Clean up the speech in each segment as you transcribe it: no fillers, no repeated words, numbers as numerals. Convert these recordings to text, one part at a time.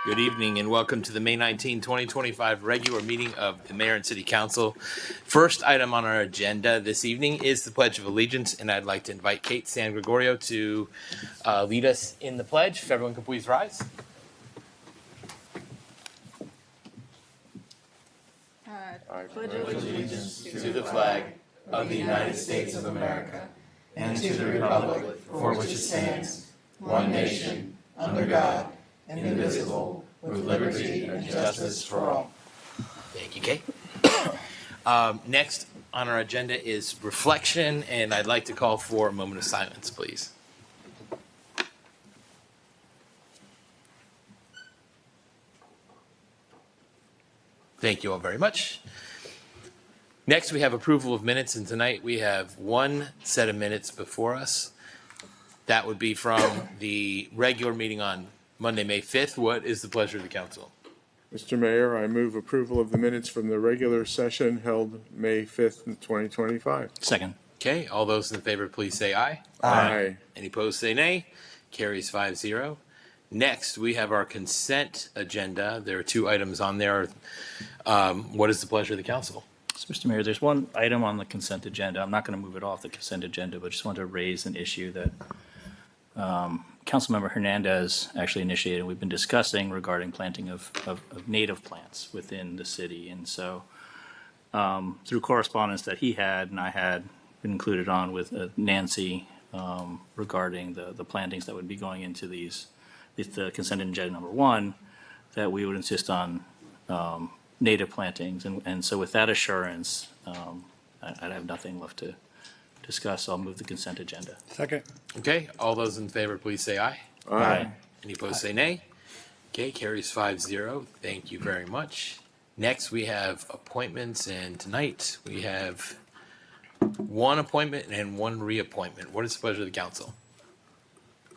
Good evening and welcome to the May 19, 2025 regular meeting of the Mayor and City Council. First item on our agenda this evening is the Pledge of Allegiance, and I'd like to invite Kate San Gregorio to lead us in the pledge. If everyone could please rise. I pledge allegiance to the flag of the United States of America and to the republic for which it stands, one nation, under God, indivisible, with liberty and justice for all. Thank you, Kate. Next on our agenda is reflection, and I'd like to call for a moment of silence, please. Thank you all very much. Next, we have approval of minutes, and tonight we have one set of minutes before us. That would be from the regular meeting on Monday, May 5th. What is the pleasure of the council? Mr. Mayor, I move approval of the minutes from the regular session held May 5th, 2025. Second. Okay, all those in favor, please say aye. Aye. Any opposed, say nay. Carries 5-0. Next, we have our consent agenda. There are two items on there. What is the pleasure of the council? So, Mr. Mayor, there's one item on the consent agenda. I'm not going to move it off the consent agenda, but just want to raise an issue that Councilmember Hernandez actually initiated. We've been discussing regarding planting of native plants within the city. And so through correspondence that he had and I had been included on with Nancy regarding the plantings that would be going into the consent agenda number one, that we would insist on native plantings. And so with that assurance, I'd have nothing left to discuss. So I'll move the consent agenda. Second. Okay, all those in favor, please say aye. Aye. Any opposed, say nay. Okay, carries 5-0. Thank you very much. Next, we have appointments, and tonight we have one appointment and one reappointment. What is the pleasure of the council?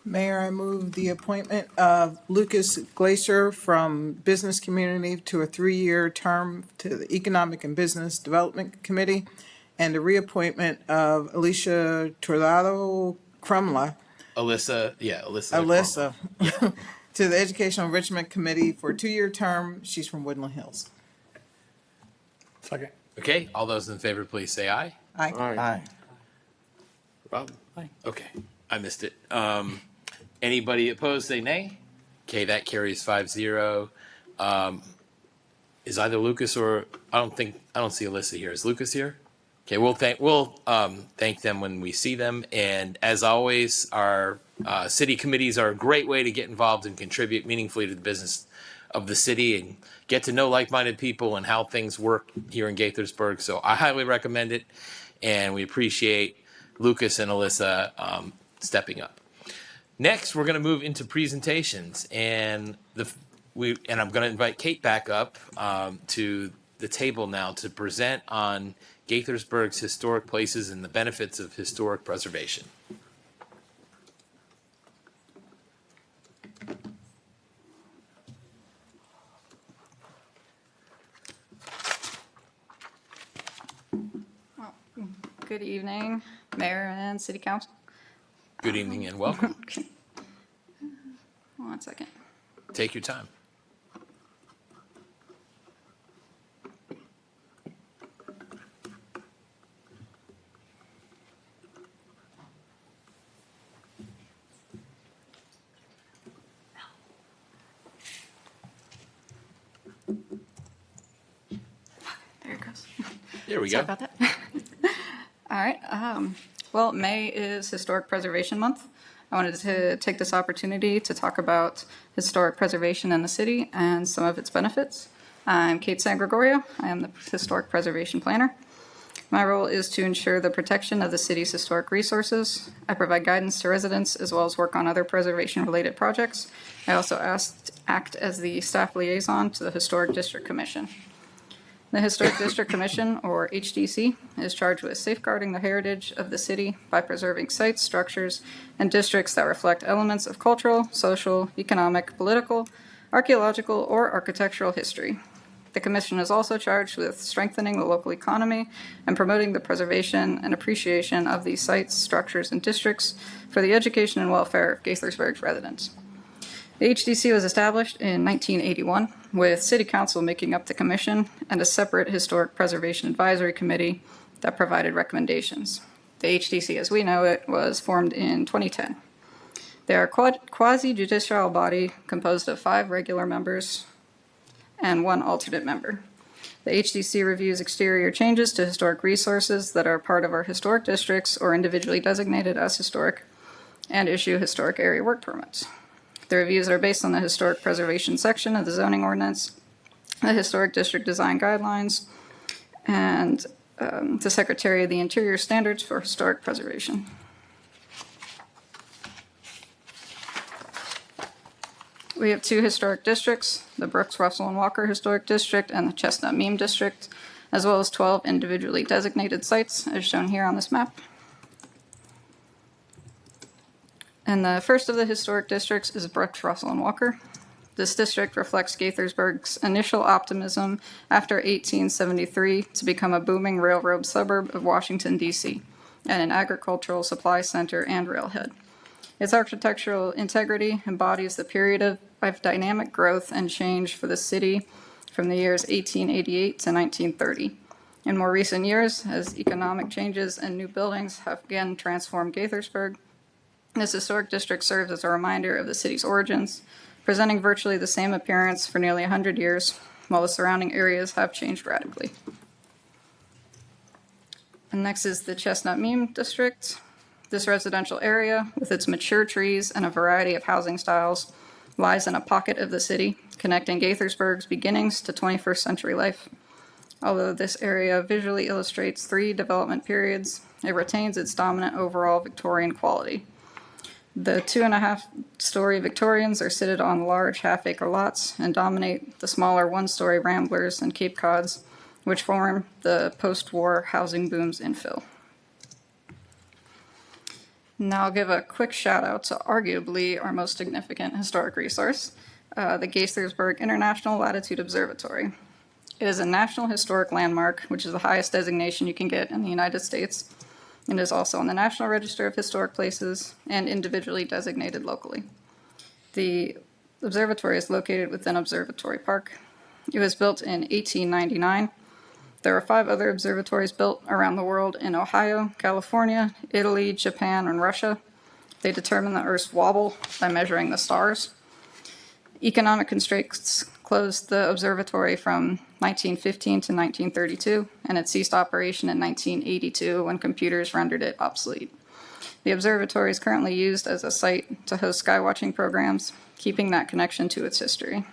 Mayor, I move the appointment of Lucas Glacier from Business Community to a 3-year term to the Economic and Business Development Committee, and the reappointment of Alicia Torlado Crumla. Alyssa. To the Educational Enrichment Committee for a 2-year term. She's from Woodland Hills. Second. Okay, all those in favor, please say aye. Aye. Aye. Rob? Aye. Okay, I missed it. Anybody opposed, say nay. Okay, that carries 5-0. Is either Lucas or I don't see Alyssa here. Is Lucas here? Okay, we'll thank them when we see them. And as always, our city committees are a great way to get involved and contribute meaningfully to the business of the city and get to know like-minded people and how things work here in Gaithersburg. So I highly recommend it, and we appreciate Lucas and Alyssa stepping up. Next, we're going to move into presentations, and I'm going to invite Kate back up to the table now to present on Gaithersburg's historic places and the benefits of historic preservation. Good evening, Mayor and City Council. Good evening and welcome. Okay. 1 second. Take your time. There it goes. There we Sorry go. about that. All right. Well, May is Historic Preservation Month. I wanted to take this opportunity to talk about historic preservation in the city and some of its benefits. I'm Kate San Gregorio. I am the Historic Preservation Planner. My role is to ensure the protection of the city's historic resources. I provide guidance to residents as well as work on other preservation-related projects. I also act as the staff liaison to the Historic District Commission. The Historic District Commission, or HDC, is charged with safeguarding the heritage of the city by preserving sites, structures, and districts that reflect elements of cultural, social, economic, political, archaeological, or architectural history. The Commission is also charged with strengthening the local economy and promoting the preservation and appreciation of these sites, structures, and districts for the education and welfare of Gaithersburg residents. The HDC was established in 1981 with City Council making up the commission and a separate Historic Preservation Advisory Committee that provided recommendations. The HDC, as we know it, was formed in 2010. They are a quasi-judicial body composed of 5 regular members and 1 alternate member. The HDC reviews exterior changes to historic resources that are part of our historic districts or individually designated as historic, and issue historic area work permits. The reviews are based on the historic preservation section of the zoning ordinance, the historic district design guidelines, and the Secretary of the Interior standards for historic preservation. We have 2 historic districts, the Brooks, Russell, and Walker Historic District and the Chestnut Meme District, as well as 12 individually designated sites, as shown here on this map. And the first of the historic districts is Brooks, Russell, and Walker. This district reflects Gaithersburg's initial optimism after 1873 to become a booming railroad suburb of Washington, D.C., and an agricultural supply center and railhead. Its architectural integrity embodies the period of dynamic growth and change for the city from the years 1888 to 1930. In more recent years, as economic changes and new buildings have again transformed Gaithersburg, this historic district serves as a reminder of the city's origins, presenting virtually the same appearance for nearly 100 years, while the surrounding areas have changed radically. And next is the Chestnut Meme District. This residential area, with its mature trees and a variety of housing styles, lies in a pocket of the city, connecting Gaithersburg's beginnings to 21st century life. Although this area visually illustrates 3 development periods, it retains its dominant overall Victorian quality. The 2.5-story Victorians are sited on large half-acre lots and dominate the smaller 1-story Ramblers and Cape Cods, which form the post-war housing boom's infill. Now I'll give a quick shout out to arguably our most significant historic resource, the Gaithersburg International Latitude Observatory. It is a National Historic Landmark, which is the highest designation you can get in the United States. It is also on the National Register of Historic Places and individually designated locally. The observatory is located within Observatory Park. It was built in 1899. There are 5 other observatories built around the world in Ohio, California, Italy, Japan, and Russia. They determine the Earth's wobble by measuring the stars. Economic constraints closed the observatory from 1915 to 1932, and it ceased operation in 1982 when computers rendered it obsolete. The observatory is currently used as a site to host skywatching programs, keeping that connection to its history.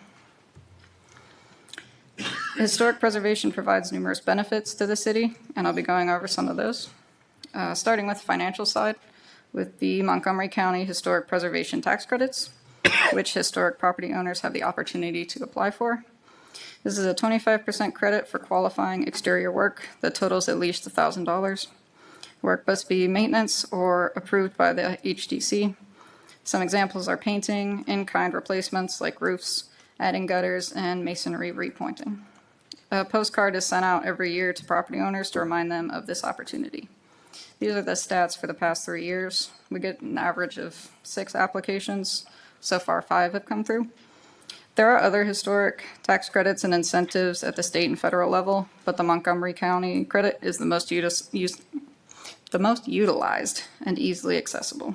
Historic preservation provides numerous benefits to the city, and I'll be going over some of those. Starting with the financial side, with the Montgomery County Historic Preservation Tax Credits, which historic property owners have the opportunity to apply for. This is a 25% credit for qualifying exterior work that totals at least $1,000. Work must be maintenance or approved by the HDC. Some examples are painting, in-kind replacements like roofs, adding gutters, and masonry repointing. A postcard is sent out every year to property owners to remind them of this opportunity. These are the stats for the past 3 years. We get an average of 6 applications. So far, 5 have come through. There are other historic tax credits and incentives at the state and federal level, but the Montgomery County credit is the most utilized and easily accessible.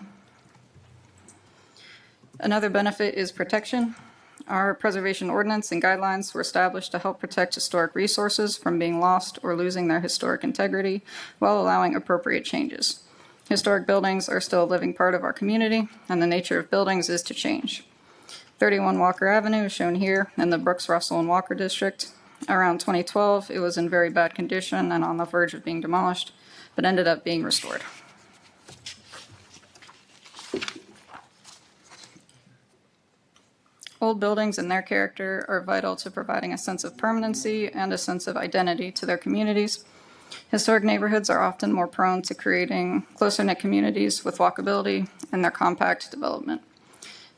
Another benefit is protection. Our preservation ordinance and guidelines were established to help protect historic resources from being lost or losing their historic integrity while allowing appropriate changes. Historic buildings are still a living part of our community, and the nature of buildings is to change. 31 Walker Avenue is shown here in the Brooks, Russell, and Walker district. Around 2012, it was in very bad condition and on the verge of being demolished, but ended up being restored. Old buildings and their character are vital to providing a sense of permanency and a sense of identity to their communities. Historic neighborhoods are often more prone to creating closer-knit communities with walkability and their compact development.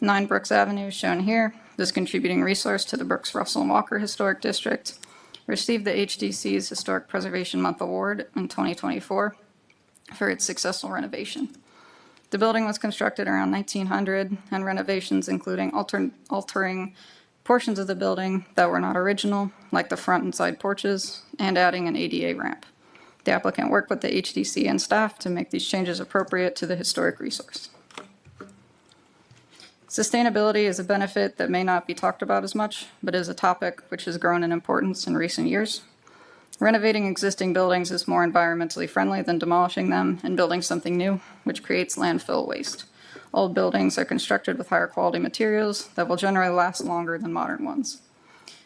9 Brooks Avenue is shown here. This contributing resource to the Brooks, Russell, and Walker Historic District received the HDC's Historic Preservation Month Award in 2024 for its successful renovation. The building was constructed around 1900, and renovations including altering portions of the building that were not original, like the front and side porches, and adding an ADA ramp. The applicant worked with the HDC and staff to make these changes appropriate to the historic resource. Sustainability is a benefit that may not be talked about as much, but is a topic which has grown in importance in recent years. Renovating existing buildings is more environmentally friendly than demolishing them and building something new, which creates landfill waste. Old buildings are constructed with higher quality materials that will generally last longer than modern ones.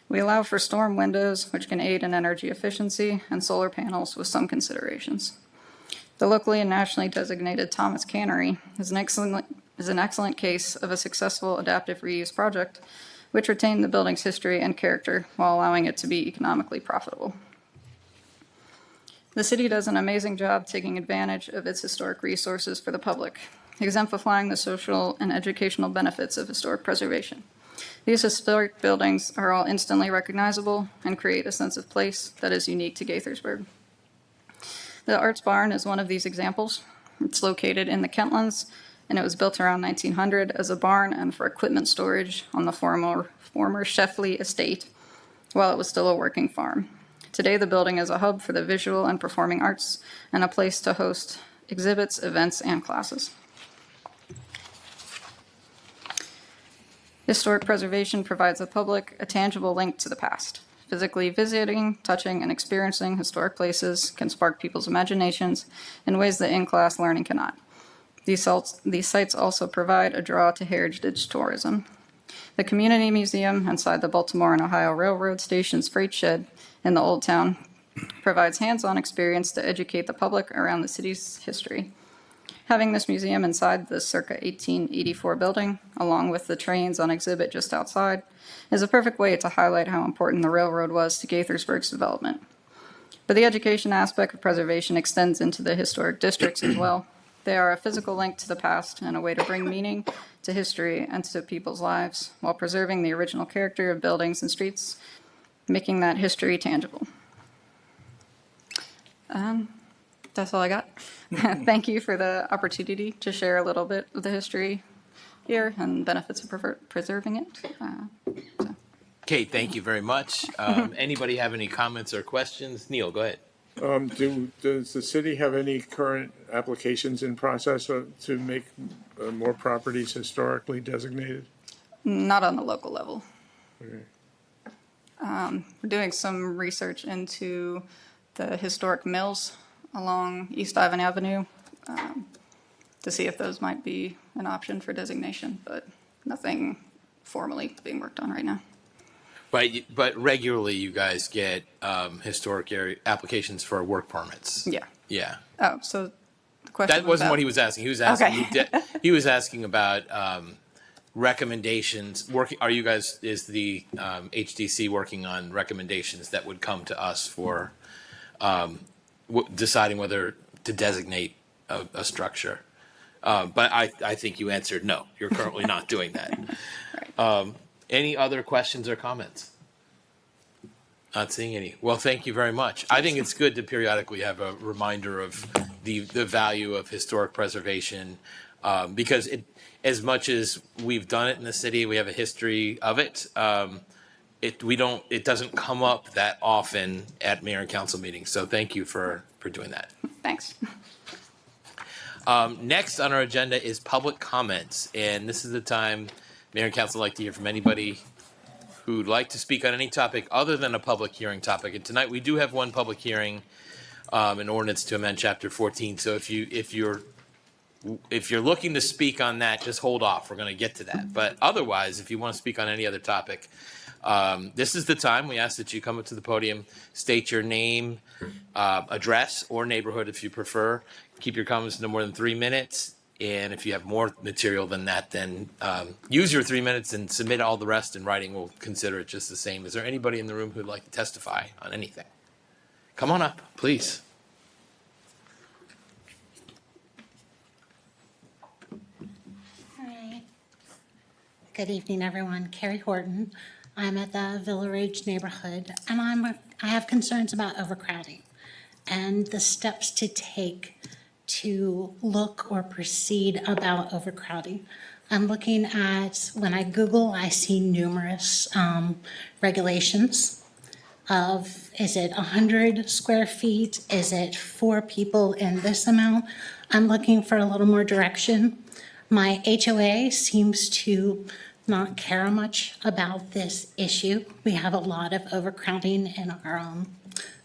We allow for storm windows, which can aid in energy efficiency, and solar panels with some considerations. The locally and nationally designated Thomas Cannery is an excellent case of a successful adaptive reuse project, which retained the building's history and character while allowing it to be economically profitable. The city does an amazing job taking advantage of its historic resources for the public, exemplifying the social and educational benefits of historic preservation. These historic buildings are all instantly recognizable and create a sense of place that is unique to Gaithersburg. The Arts Barn is one of these examples. It's located in the Kentlands, and it was built around 1900 as a barn and for equipment storage on the former Sheffley estate while it was still a working farm. Today, the building is a hub for the visual and performing arts and a place to host exhibits, events, and classes. Historic preservation provides the public a tangible link to the past. Physically visiting, touching, and experiencing historic places can spark people's imaginations in ways that in-class learning cannot. These sites also provide a draw to heritage tourism. The Community Museum inside the Baltimore and Ohio Railroad Station's freight shed in the Old Town provides hands-on experience to educate the public around the city's history. Having this museum inside the circa 1884 building, along with the trains on exhibit just outside, is a perfect way to highlight how important the railroad was to Gaithersburg's development. But the education aspect of preservation extends into the historic districts as well. They are a physical link to the past and a way to bring meaning to history and to people's lives while preserving the original character of buildings and streets, making that history tangible. That's all I got. Thank you for the opportunity to share a little bit of the history here and benefits of preserving it. Kate, thank you very much. Anybody have any comments or questions? Neil, go ahead. Does the city have any current applications in process to make more properties historically designated? Not on the local level. Okay. We're doing some research into the historic mills along East Ivan Avenue to see if those might be an option for designation, but nothing formally being worked on right now. But regularly you guys get historic area applications for work permits. Yeah. Yeah. Oh, so the question That wasn't about- what he was asking. He was asking. Okay. He was asking about recommendations. Are you guys? Is the HDC working on recommendations that would come to us for deciding whether to designate a structure? But I think you answered no. You're currently not doing that. Right. Any other questions or comments? Not seeing any. Well, thank you very much. I think it's good to periodically have a reminder of the value of historic preservation, because as much as we've done it in the city, we have a history of it. It doesn't come up that often at mayor and council meetings. So thank you for doing that. Thanks. Next on our agenda is public comments, and this is the time mayor and council would like to hear from anybody who'd like to speak on any topic other than a public hearing topic. And tonight we do have one public hearing, an ordinance to amend chapter 14. So if you're looking to speak on that, just hold off. We're going to get to that. But otherwise, if you want to speak on any other topic, this is the time. We ask that you come up to the podium, state your name, address, or neighborhood if you prefer. Keep your comments no more than 3 minutes. And if you have more material than that, then use your 3 minutes and submit all the rest in writing. We'll consider it just the same. Is there anybody in the room who'd like to testify on anything? Come on up, please. Hi. Good evening, everyone. Carrie Horton. I'm at the Villa Ridge neighborhood, and I have concerns about overcrowding and the steps to take to look or proceed about overcrowding. I'm looking at, when I Google, I see numerous regulations of, is it 100 square feet? Is it 4 people in this amount? I'm looking for a little more direction. My HOA seems to not care much about this issue. We have a lot of overcrowding in our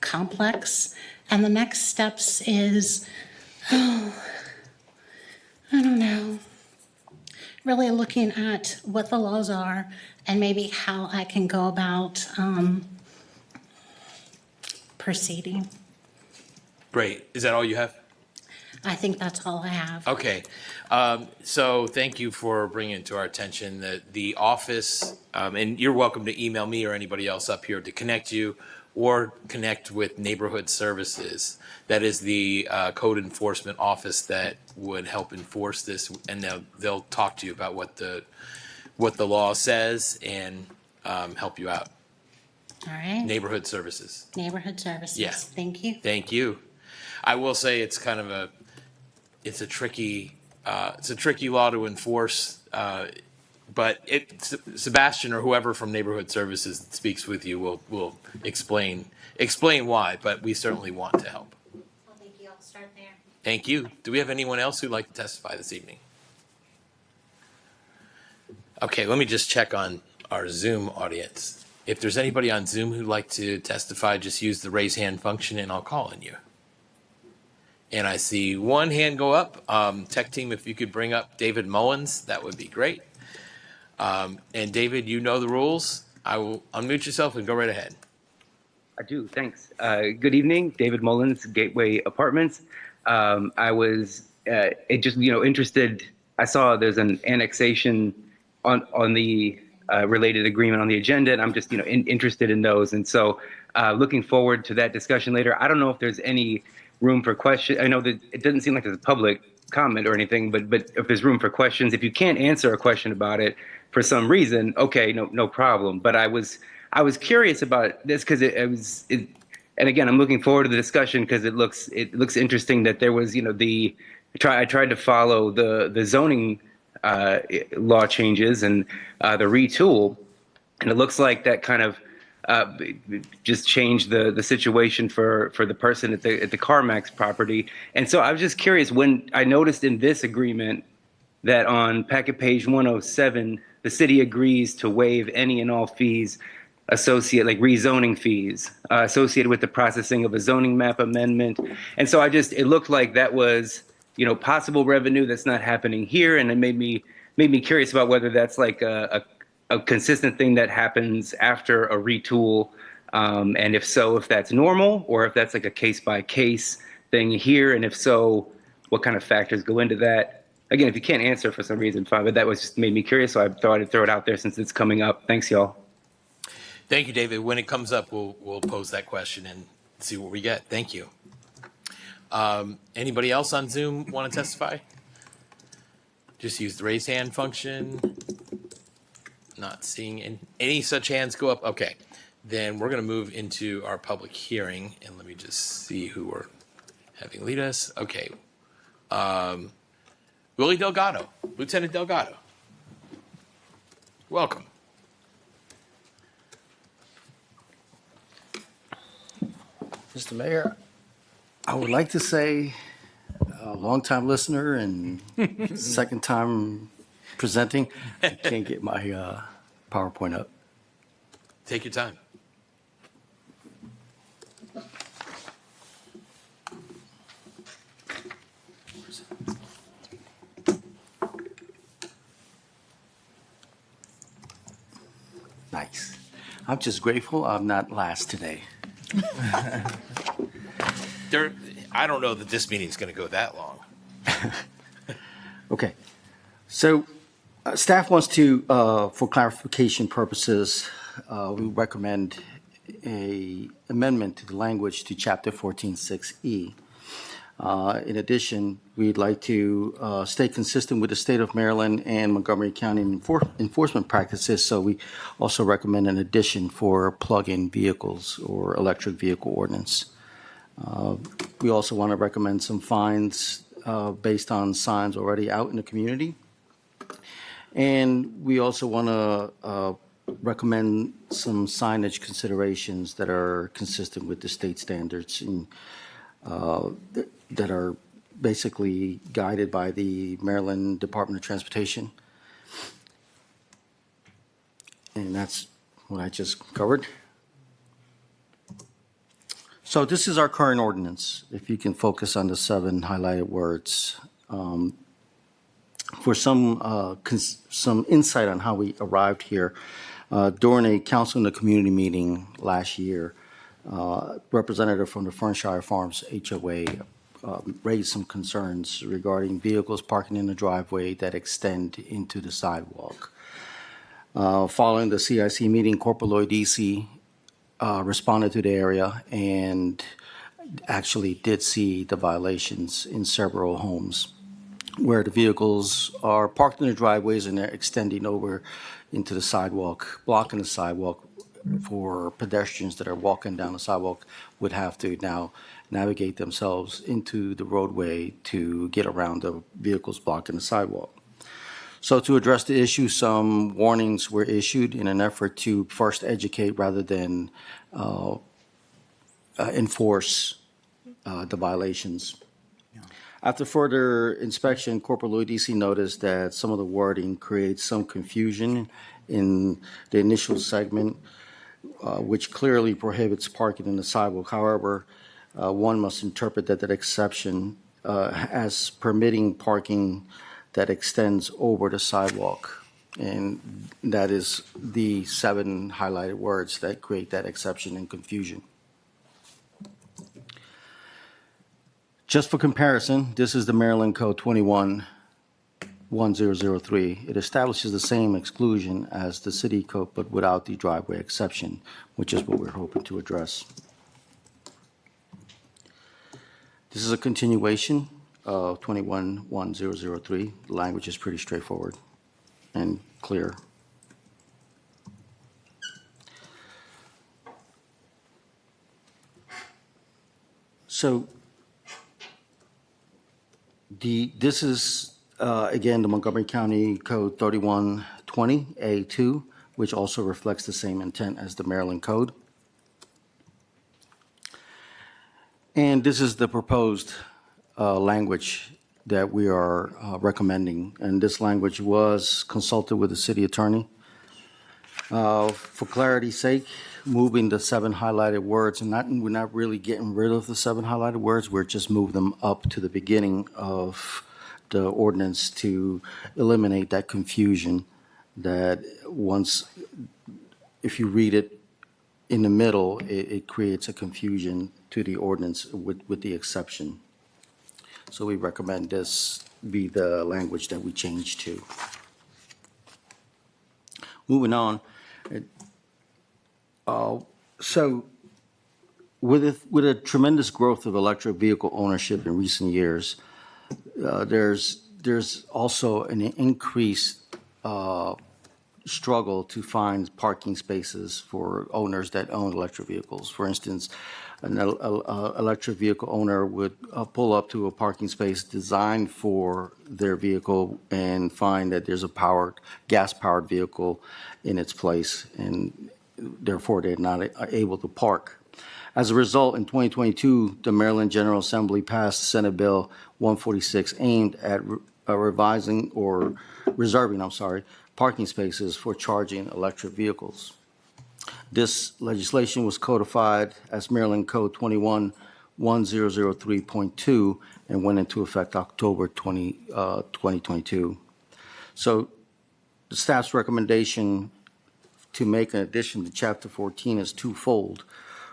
complex. And the next steps is, I don't know, really looking at what the laws are and maybe how I can go about proceeding. Great. Is that all you have? I think that's all I have. Okay. So thank you for bringing it to our attention that the office, and you're welcome to email me or anybody else up here to connect you or connect with Neighborhood Services. That is the code enforcement office that would help enforce this, and they'll talk to you about what the law says and help you out. All right. Neighborhood Services. Neighborhood Services. Yeah. Thank you. Thank you. I will say it's kind of a tricky law to enforce, but Sebastian or whoever from Neighborhood Services that speaks with you will explain why, but we certainly want to help. Well, thank you. I'll start there. Thank you. Do we have anyone else who'd like to testify this evening? Okay, let me just check on our Zoom audience. If there's anybody on Zoom who'd like to testify, just use the raise hand function and I'll call on you. And I see one hand go up. Tech team, if you could bring up David Mullins, that would be great. And David, you know the rules. I will unmute yourself and go right ahead. I do, thanks. Good evening, David Mullins, Gateway Apartments. I was interested. I saw there's an annexation on the related agreement on the agenda, and I'm just interested in those. And so, looking forward to that discussion later. I don't know if there's any room for questions. I know that it doesn't seem like there's a public comment or anything, but if there's room for questions, if you can't answer a question about it for some reason, okay, no problem. But I was curious about this because and again, I'm looking forward to the discussion because it looks interesting that there was I tried to follow the zoning law changes and the retool, and it looks like that kind of just changed the situation for the person at the CarMax property. And so I was just curious, when I noticed in this agreement that on packet page 107, the city agrees to waive any and all fees like rezoning fees associated with the processing of a zoning map amendment. And so it looked like that was, possible revenue that's not happening here. And it made me curious about whether that's like a consistent thing that happens after a retool. And if so, if that's normal or if that's like a case by case thing here. And if so, what kind of factors go into that? Again, if you can't answer for some reason, fine, but that was just made me curious. So I thought I'd throw it out there since it's coming up. Thanks, y'all. Thank you, David. When it comes up, we'll pose that question and see what we get. Thank you. Anybody else on Zoom want to testify? Just use the raise hand function. Not seeing any such hands go up. Okay, then we're going to move into our public hearing, and let me just see who we're having lead us. Okay, Willie Delgado, Lieutenant Delgado. Welcome. Mr. Mayor, I would like to say a longtime listener and second time presenting. I can't get my PowerPoint up. Take your time. Nice. I'm just grateful I'm not last today. I don't know that this meeting's going to go that long. Okay. So staff wants to, for clarification purposes, we recommend a amendment to the language to Chapter 14.6E. In addition, we'd like to stay consistent with the state of Maryland and Montgomery County enforcement practices, so we also recommend an addition for plug-in vehicles or electric vehicle ordinance. We also want to recommend some fines based on signs already out in the community. And we also want to recommend some signage considerations that are consistent with the state standards and that are basically guided by the Maryland Department of Transportation. And that's what I just covered. So this is our current ordinance. If you can focus on the 7 highlighted words. For some insight on how we arrived here, during a council in the community meeting last year, representative from the Fernshire Farms HOA raised some concerns regarding vehicles parking in the driveway that extend into the sidewalk. Following the CIC meeting, Corporal Lloyd DC responded to the area and actually did see the violations in several homes where the vehicles are parked in the driveways and they're extending over into the sidewalk, blocking the sidewalk for pedestrians that are walking down the sidewalk would have to now navigate themselves into the roadway to get around the vehicles blocking the sidewalk. So to address the issue, some warnings were issued in an effort to first educate rather than enforce the violations. After further inspection, Corporal Lloyd DC noticed that some of the wording creates some confusion in the initial segment, which clearly prohibits parking in the sidewalk. However, one must interpret that exception as permitting parking that extends over the sidewalk. And that is the 7 highlighted words that create that exception and confusion. Just for comparison, this is the Maryland Code 21-1003. It establishes the same exclusion as the city code, but without the driveway exception, which is what we're hoping to address. This is a continuation of 21-1003. The language is pretty straightforward and clear. So this is, again, the Montgomery County Code 3120A2, which also reflects the same intent as the Maryland Code. And this is the proposed language that we are recommending. And this language was consulted with the city attorney. For clarity's sake, moving the 7 highlighted words, and we're not really getting rid of the 7 highlighted words, we're just moving them up to the beginning of the ordinance to eliminate that confusion that once, if you read it in the middle, it creates a confusion to the ordinance with the exception. So we recommend this be the language that we change to. Moving on. So with a tremendous growth of electric vehicle ownership in recent years, there's also an increased struggle to find parking spaces for owners that own electric vehicles. For instance, an electric vehicle owner would pull up to a parking space designed for their vehicle and find that there's a gas-powered vehicle in its place, and therefore they're not able to park. As a result, in 2022, the Maryland General Assembly passed Senate Bill 146 aimed at reserving parking spaces for charging electric vehicles. This legislation was codified as Maryland Code 21-1003.2 and went into effect October 2022. So the staff's recommendation to make an addition to Chapter 14 is twofold.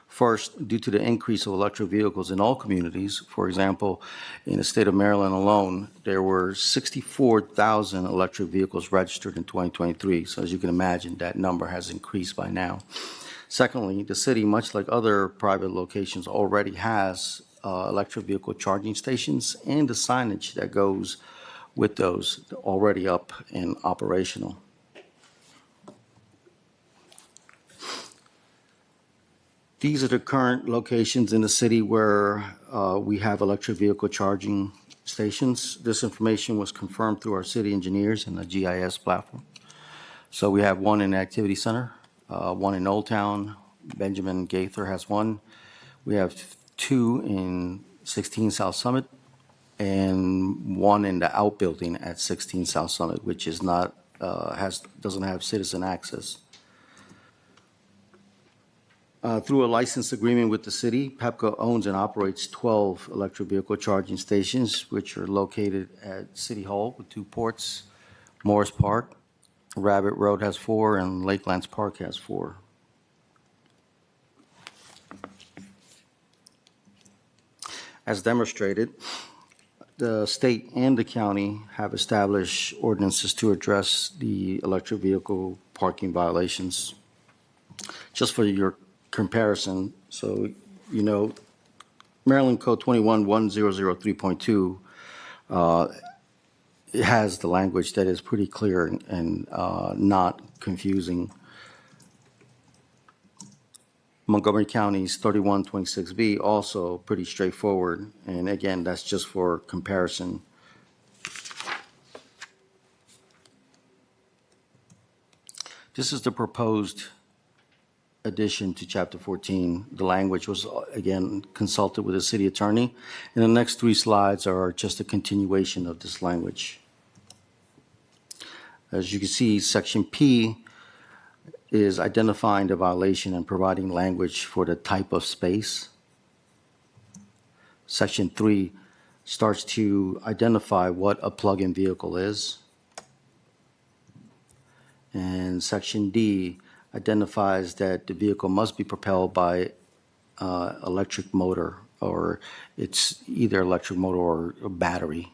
First, due to the increase of electric vehicles in all communities, for example, in the state of Maryland alone, there were 64,000 electric vehicles registered in 2023. So as you can imagine, that number has increased by now. Secondly, the city, much like other private locations, already has electric vehicle charging stations and the signage that goes with those already up and operational. These are the current locations in the city where we have electric vehicle charging stations. This information was confirmed through our city engineers and the GIS platform. So we have one in the Activity Center, one in Old Town. Benjamin Gaither has one. We have two in 16 South Summit and one in the outbuilding at 16 South Summit, which is not, doesn't have citizen access. Through a license agreement with the city, Pepco owns and operates 12 electric vehicle charging stations, which are located at City Hall with 2 ports, Morris Park, Rabbit Road has 4, and Lakelands Park has 4. As demonstrated, the state and the county have established ordinances to address the electric vehicle parking violations. Just for your comparison, so you know, Maryland Code 21-1003.2 it has the language that is pretty clear and not confusing. Montgomery County's 3126B also pretty straightforward, and again, that's just for comparison. This is the proposed addition to Chapter 14. The language was, again, consulted with the city attorney, and the next 3 slides are just a continuation of this language. As you can see, Section P is identifying the violation and providing language for the type of space. Section 3 starts to identify what a plug-in vehicle is. And Section D identifies that the vehicle must be propelled by electric motor, or it's either electric motor or a battery.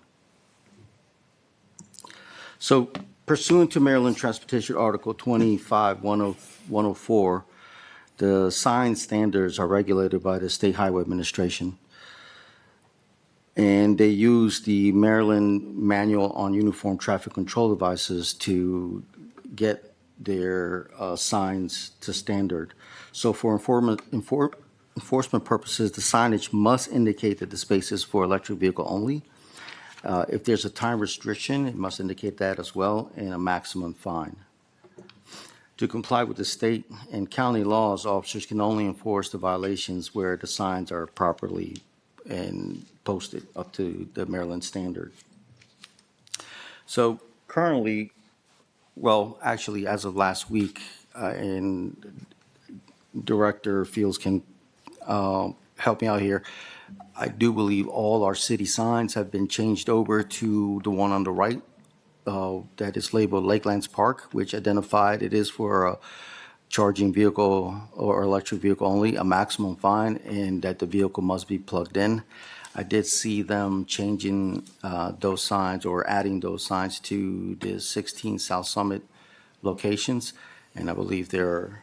So pursuant to Maryland Transportation Article 25-104, the sign standards are regulated by the State Highway Administration. And they use the Maryland Manual on Uniform Traffic Control Devices to get their signs to standard. So for enforcement purposes, the signage must indicate that the space is for electric vehicle only. If there's a time restriction, it must indicate that as well, and a maximum fine. To comply with the state and county laws, officers can only enforce the violations where the signs are properly and posted up to the Maryland standard. So currently, well, actually, as of last week, and Director Fields can help me out here, I do believe all our city signs have been changed over to the one on the right that is labeled Lakelands Park, which identified it is for a charging vehicle or electric vehicle only, a maximum fine, and that the vehicle must be plugged in. I did see them changing those signs or adding those signs to the 16 South Summit locations, and I believe they're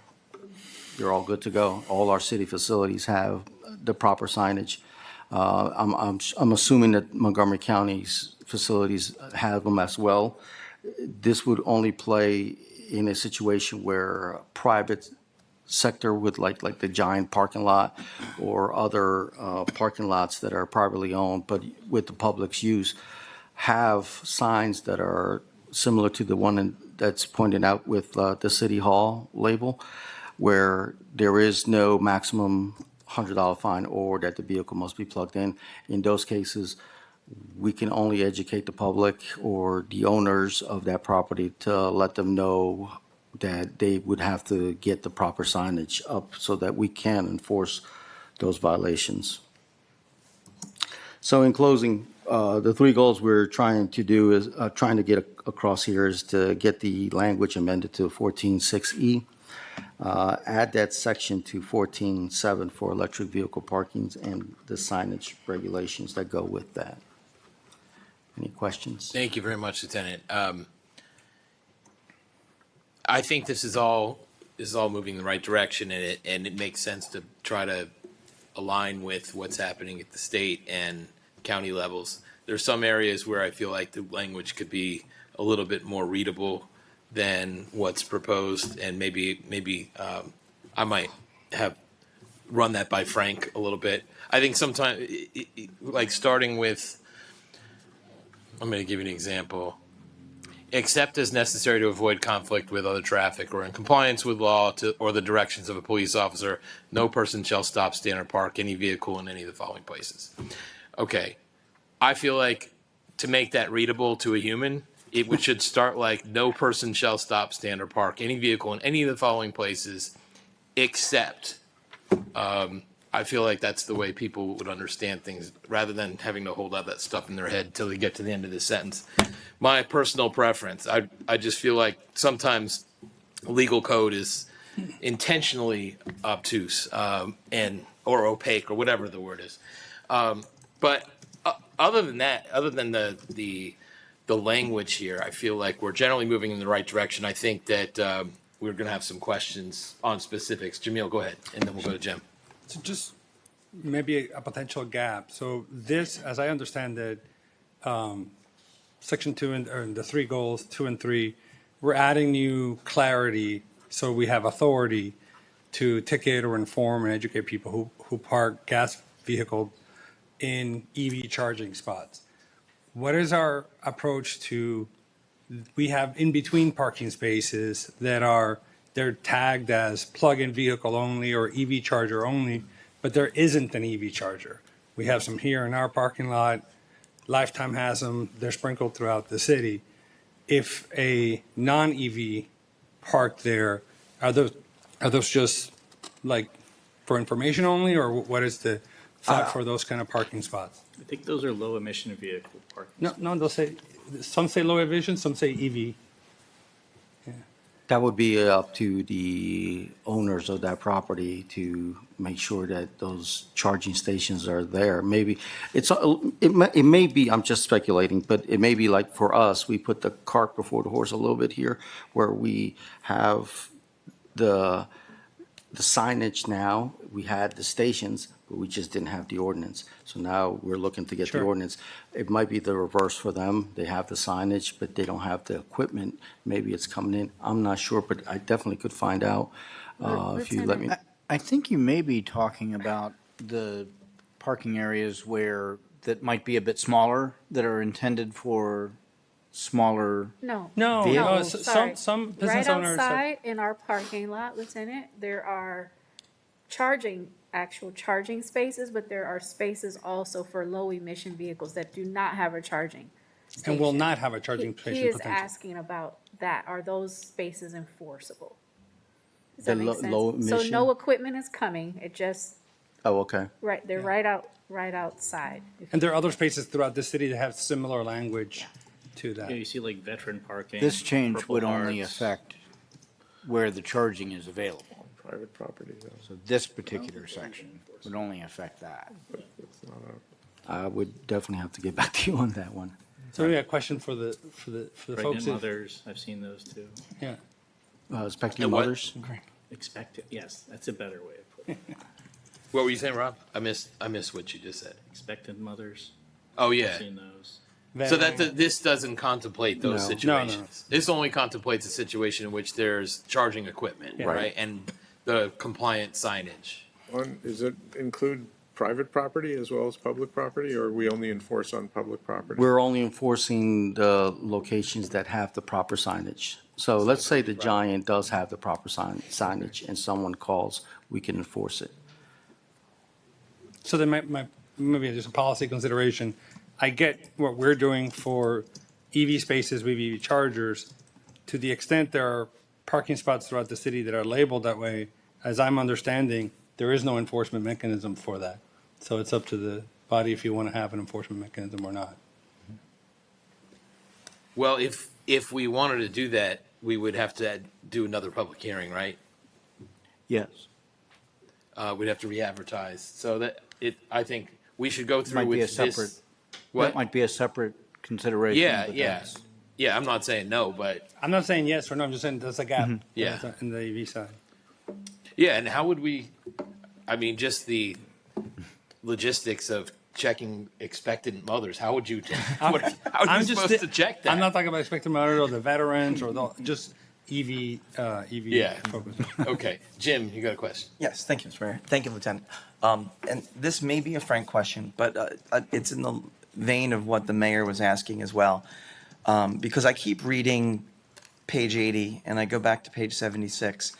all good to go. All our city facilities have the proper signage. I'm assuming that Montgomery County's facilities have them as well. This would only play in a situation where a private sector with like the giant parking lot or other parking lots that are privately owned but with the public's use have signs that are similar to the one that's pointed out with the City Hall label, where there is no maximum $100 fine or that the vehicle must be plugged in. In those cases, we can only educate the public or the owners of that property to let them know that they would have to get the proper signage up so that we can enforce those violations. So in closing, the 3 goals we're trying to do is trying to get across here is to get the language amended to 14.6E. Add that section to 14.7 for electric vehicle parkings and the signage regulations that go with that. Any questions? Thank you very much, Lieutenant. I think this is all moving in the right direction, and it makes sense to try to align with what's happening at the state and county levels. There's some areas where I feel like the language could be a little bit more readable than what's proposed, and maybe I might have run that by Frank a little bit. I think sometimes, like starting with I'm going to give you an example. Except as necessary to avoid conflict with other traffic or in compliance with law or the directions of a police officer, no person shall stop, stand, or park any vehicle in any of the following places. Okay. I feel like to make that readable to a human, should start like no person shall stop, stand, or park any vehicle in any of the following places except. I feel like that's the way people would understand things rather than having to hold out that stuff in their head until they get to the end of the sentence. My personal preference, I just feel like sometimes legal code is intentionally obtuse and or opaque or whatever the word is. But other than that, other than the language here, I feel like we're generally moving in the right direction. I think that we're going to have some questions on specifics. Jamil, go ahead, and then we'll go to Jim. So just maybe a potential gap. So this, as I understand it, section 2 or the 3 goals, 2 and 3, we're adding new clarity. So we have authority to ticket or inform and educate people who park gas vehicle in EV charging spots. What is our approach to, we have in between parking spaces that they're tagged as plug-in vehicle only or EV charger only, but there isn't an EV charger. We have some here in our parking lot. Lifetime has them. They're sprinkled throughout the city. If a non-EV parked there, are those just like for information only, or what is the thought for those kind of parking spots? I think those are low emission vehicle parking. No, they'll say, some say low emission, some say EV. That would be up to the owners of that property to make sure that those charging stations are there. Maybe it may be, I'm just speculating, but it may be like for us, we put the cart before the horse a little bit here, where we have the signage now. We had the stations, but we just didn't have the ordinance. So now we're looking to get the Sure. ordinance. It might be the reverse for them. They have the signage, but they don't have the equipment. Maybe it's coming in. I'm not sure, but I definitely could find out if you let me. I think you may be talking about the parking areas that might be a bit smaller, that are intended for smaller. No. No, Vehicle? no, Sorry. some Right business owners. outside in our parking lot, Lieutenant, there are actual charging spaces, but there are spaces also for low emission vehicles that do not have a charging station. And will not have a charging He station is potential. asking about that. Are those spaces enforceable? Does The that make low sense? So emission? no equipment is coming. It just, Oh, okay. they're right outside. And there are other spaces throughout the city that have similar language to that. Yeah, you see like veteran parking. This change Purple would only Hearts. affect where the charging is available. Private property, though. So this particular section would only affect that. I would definitely have to get back to you on that one. So maybe a question for the folks. Pregnant mothers, I've seen those too. Yeah. Expecting And what? mothers? Expected, yes, that's a better way of putting it. What were you saying, Rob? I missed what you just said. Expectant mothers, Oh I've yeah. seen those. So this doesn't contemplate those No. situations. This only contemplates a situation in which there's charging equipment, right? And the compliant signage. Does it include private property as well as public property, or we only enforce on public property? We're only enforcing the locations that have the proper signage. So let's say the Giant does have the proper signage and someone calls, we can enforce it. So then maybe just a policy consideration. I get what we're doing for EV spaces with EV chargers. To the extent there are parking spots throughout the city that are labeled that way, as I'm understanding, there is no enforcement mechanism for that. So it's up to the body if you want to have an enforcement mechanism or not. Well, if we wanted to do that, we would have to do another public hearing, right? Yes. We'd have to re-advertise. So I think we should go through Might be with a separate, this. that What? might be a separate consideration. Yeah, but yeah. that's- Yeah, I'm not saying no, but I'm not saying yes or no, I'm just saying there's a gap. Yeah. In the EV side. yeah, and how would we, I mean, just the logistics of checking expectant mothers, how would you, how are you supposed to check that? I'm not talking about expected mothers or the veterans or just EV Yeah. focus. Okay, Jim, you got a question? Yes, thank you, Mr. Mayor. Thank you, Lieutenant. And this may be a frank question, but it's in vein of what the mayor was asking as well, because I keep reading page 80 and I go back to page 76,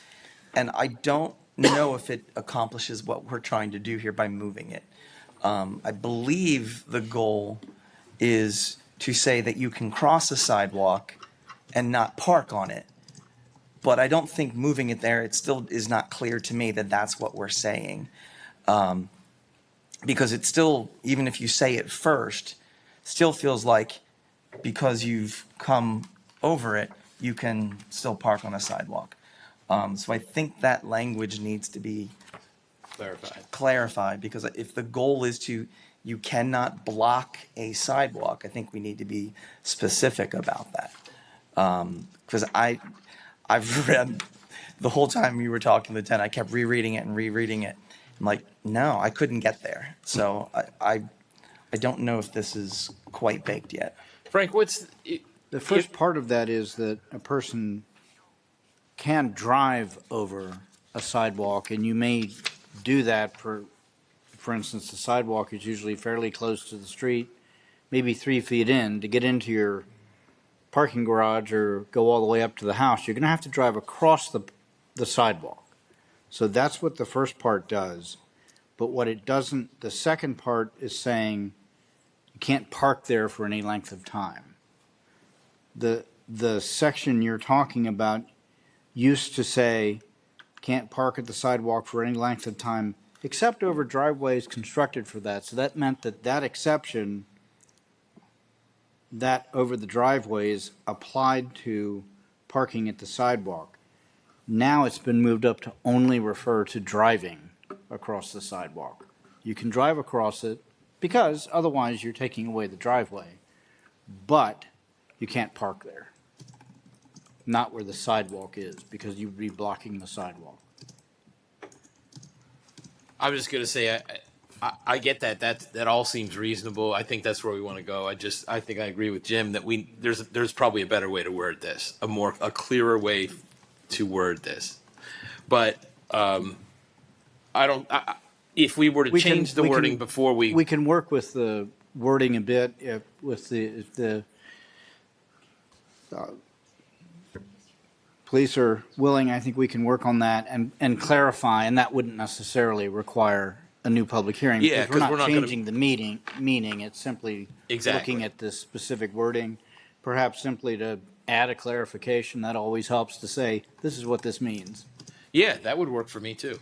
and I don't know if it accomplishes what we're trying to do here by moving it. I believe the goal is to say that you can cross a sidewalk and not park on it. But I don't think moving it there, it still is not clear to me that that's what we're saying. Because it still, even if you say it first, still feels like because you've come over it, you can still park on a sidewalk. So I think that language needs to be clarified, because if the goal is you cannot block a sidewalk, I think we need to be specific about that. Because I've read the whole time you were talking, Lieutenant, I kept rereading it and rereading it. I'm like, no, I couldn't get there. So I don't know if this is quite baked yet. Frank, The first part of that is that a person can drive over a sidewalk, and you may do that for instance, the sidewalk is usually fairly close to the street, maybe 3 feet in. To get into your parking garage or go all the way up to the house, you're going to have to drive across the sidewalk. So that's what the first part does. But what it doesn't, the second part is saying you can't park there for any length of time. The section you're talking about used to say can't park at the sidewalk for any length of time except over driveways constructed for that. So that meant that exception, that over the driveways, applied to parking at the sidewalk. Now it's been moved up to only refer to driving across the sidewalk. You can drive across it because otherwise you're taking away the driveway, but you can't park there. Not where the sidewalk is, because you'd be blocking the sidewalk. I was just gonna say, I get that. That all seems reasonable. I think that's where we want to go. I think I agree with Jim that there's probably a better way to word this, a clearer way to word this. But if we were to change the wording before we can work with the wording a bit if the police are willing. I think we can work on that and clarify, and that wouldn't necessarily require a new public hearing. Yeah, because we're not changing the meaning. It's simply Exactly. looking at this specific wording, perhaps simply to add a clarification. That always helps to say, this is what this means. Yeah, that would work for me too.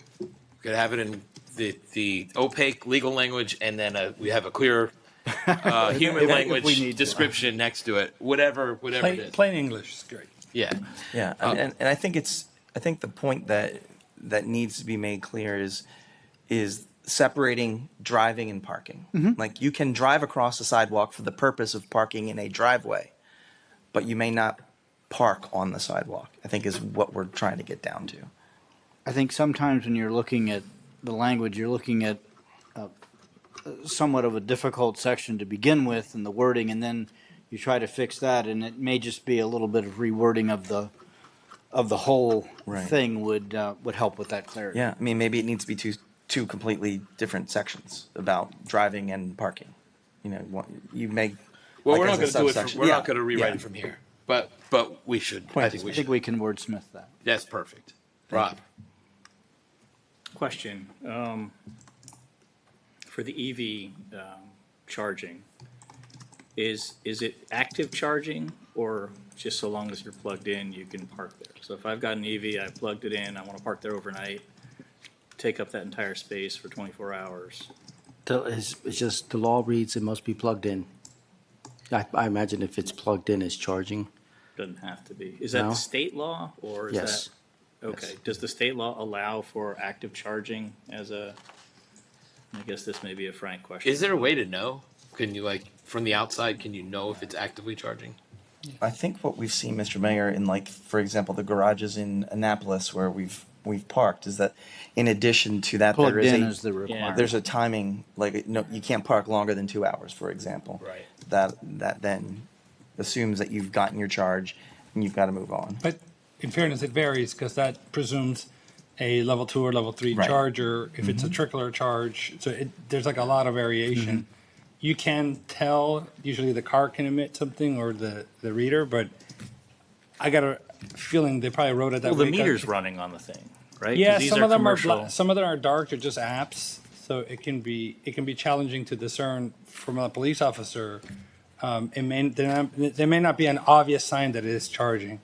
Could have it in the opaque legal language, and then we have a clear human If we language need to. description next to it. Whatever it is. Plain English is great. Yeah. Yeah, and I think the point that needs to be made clear is separating driving and parking. Like, you can drive across the sidewalk for the purpose of parking in a driveway, but you may not park on the sidewalk, I think is what we're trying to get down to. I think sometimes when you're looking at the language, you're looking at somewhat of a difficult section to begin with in the wording, and then you try to fix that, and it may just be a little bit of rewording of the whole Right. thing would help with that clarity. Yeah, I mean, maybe it needs to be two completely different sections about driving and parking. You know, you make. Well, like we're as not a going to do it. subsection. We're Yeah, not going to rewrite yeah. it from here. But we should. I think we I should. think we can wordsmith that. That's perfect. Rob. Question, for the EV charging, is it active charging, or just so long as you're plugged in, you can park there? So if I've got an EV, I plugged it in, I want to park there overnight, take up that entire space for 24 hours. It's just, the law reads it must be plugged in. I imagine if it's plugged in, it's charging. Doesn't have to be. Is that No. the state law, or is Yes. that? Okay, Yes. does the state law allow for active charging as I guess this may be a Frank question. Is there a way to know? Can you, like, from the outside, can you know if it's actively charging? I think what we've seen, Mr. Mayor, in, like, for example, the garages in Annapolis where we've parked, is that in addition to that, Plugged in is the requirement. there's a timing, like, no, you can't park longer than 2 hours, for example. Right. That then assumes that you've gotten your charge and you've got to move on. But in fairness, it varies because that presumes a level 2 or level 3 Right. charger. If it's a trickler charge, so there's like a lot of variation. you can tell, usually the car can emit something or the reader, but I got a feeling they probably wrote it that Well, way. the meter's running on the thing, right? 'Cause Yeah, these some are of them commercial. are some of them are dark. They're just apps, so it can be challenging to discern from a police officer. There may not be an obvious sign that it is charging.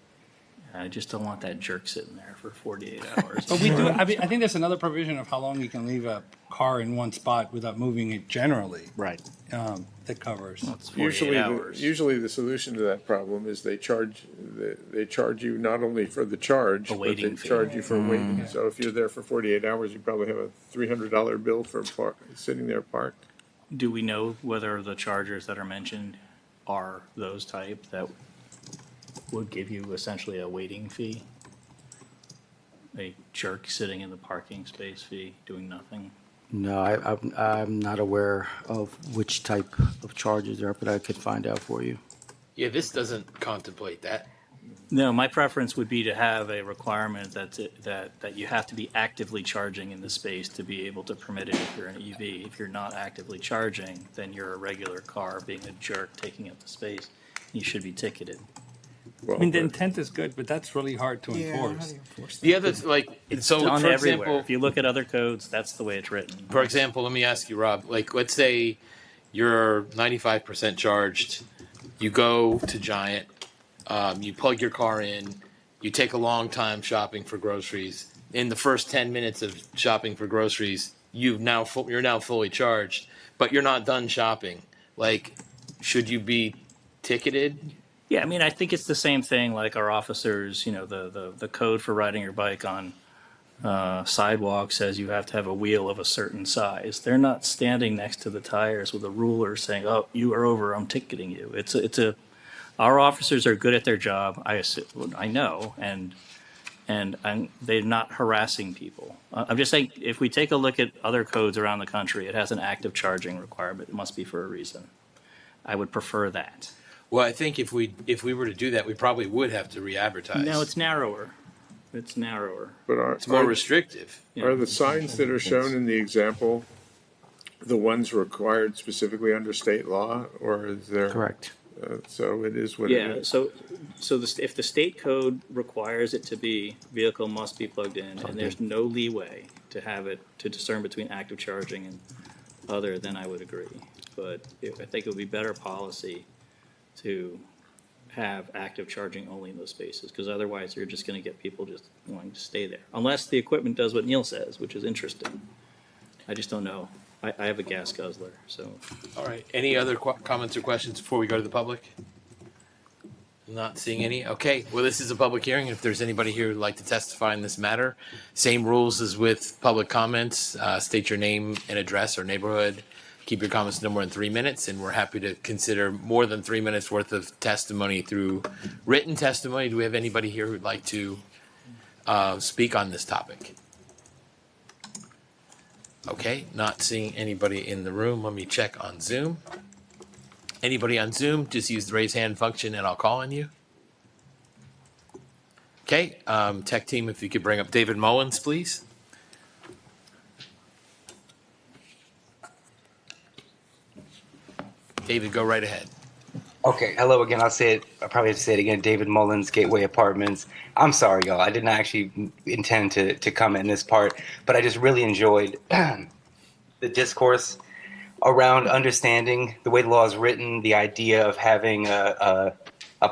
I just don't want that jerk sitting there for 48 hours. But we do. I mean, I think there's another provision of how long you can leave a car in one spot without moving it. Generally, Right. that covers. It's 48 hours. Usually the solution to that problem is they charge you not only for the charge, A but waiting they fee. charge you for waiting. So if you're there for 48 hours, you probably have a $300 bill for sitting there parked. Do we know whether the chargers that are mentioned are those type that would give you essentially a waiting fee? A jerk sitting in the parking space fee, doing nothing? No, I'm not aware of which type of charges there are, but I could find out for you. Yeah, this doesn't contemplate that. No, my preference would be to have a requirement that you have to be actively charging in the space to be able to permit it if you're an EV. If you're not actively charging, then you're a regular car being a jerk taking up the space. You should be ticketed. Well, I mean, the intent is good, but that's really hard to Yeah, how enforce. do you enforce that? The other, like, so On for everywhere. example, If you look at other codes, that's the way it's written. for example, let me ask you, Rob, like, let's say you're 95% charged, you go to Giant, you plug your car in, you take a long time shopping for groceries. In the first 10 minutes of shopping for groceries, you're now fully charged, but you're not done shopping. Like, should you be ticketed? Yeah, I mean, I think it's the same thing like our officers, the code for riding your bike on sidewalk says you have to have a wheel of a certain size. They're not standing next to the tires with a ruler saying, "Oh, you are over, I'm ticketing you." Our officers are good at their job. I know, and they're not harassing people. I'm just saying, if we take a look at other codes around the country, it has an active charging requirement. It must be for a reason. I would prefer that. Well, I think if we were to do that, we probably would have to re-advertise. No, it's narrower. It's narrower. But It's more restrictive. are the signs that are shown in the example the ones required specifically under state law, or is there? Correct. So it is what it Yeah, is. so if the state code requires it to be, vehicle must be plugged in, and there's no leeway to have it, to discern between active charging and other, then I would agree. But I think it would be better policy to have active charging only in those spaces, because otherwise you're just gonna get people just wanting to stay there. Unless the equipment does what Neil says, which is interesting. I just don't know. I have a gas guzzler, so. All right. Any other comments or questions before we go to the public? Not seeing any. Okay. Well, this is a public hearing. If there's anybody here who'd like to testify in this matter, same rules as with public comments. State your name and address or neighborhood. Keep your comments no more than 3 minutes, and we're happy to consider more than 3 minutes worth of testimony through written testimony. Do we have anybody here who'd like to speak on this topic? Okay, not seeing anybody in the room. Let me check on Zoom. Anybody on Zoom, just use the raise hand function and I'll call on you. Okay, tech team, if you could bring up David Mullins, please. David, go right ahead. Okay, hello again. I'll probably have to say it again. David Mullins, Gateway Apartments. I'm sorry, y'all. I didn't actually intend to comment in this part, but I just really enjoyed the discourse around understanding the way the law is written, the idea of having a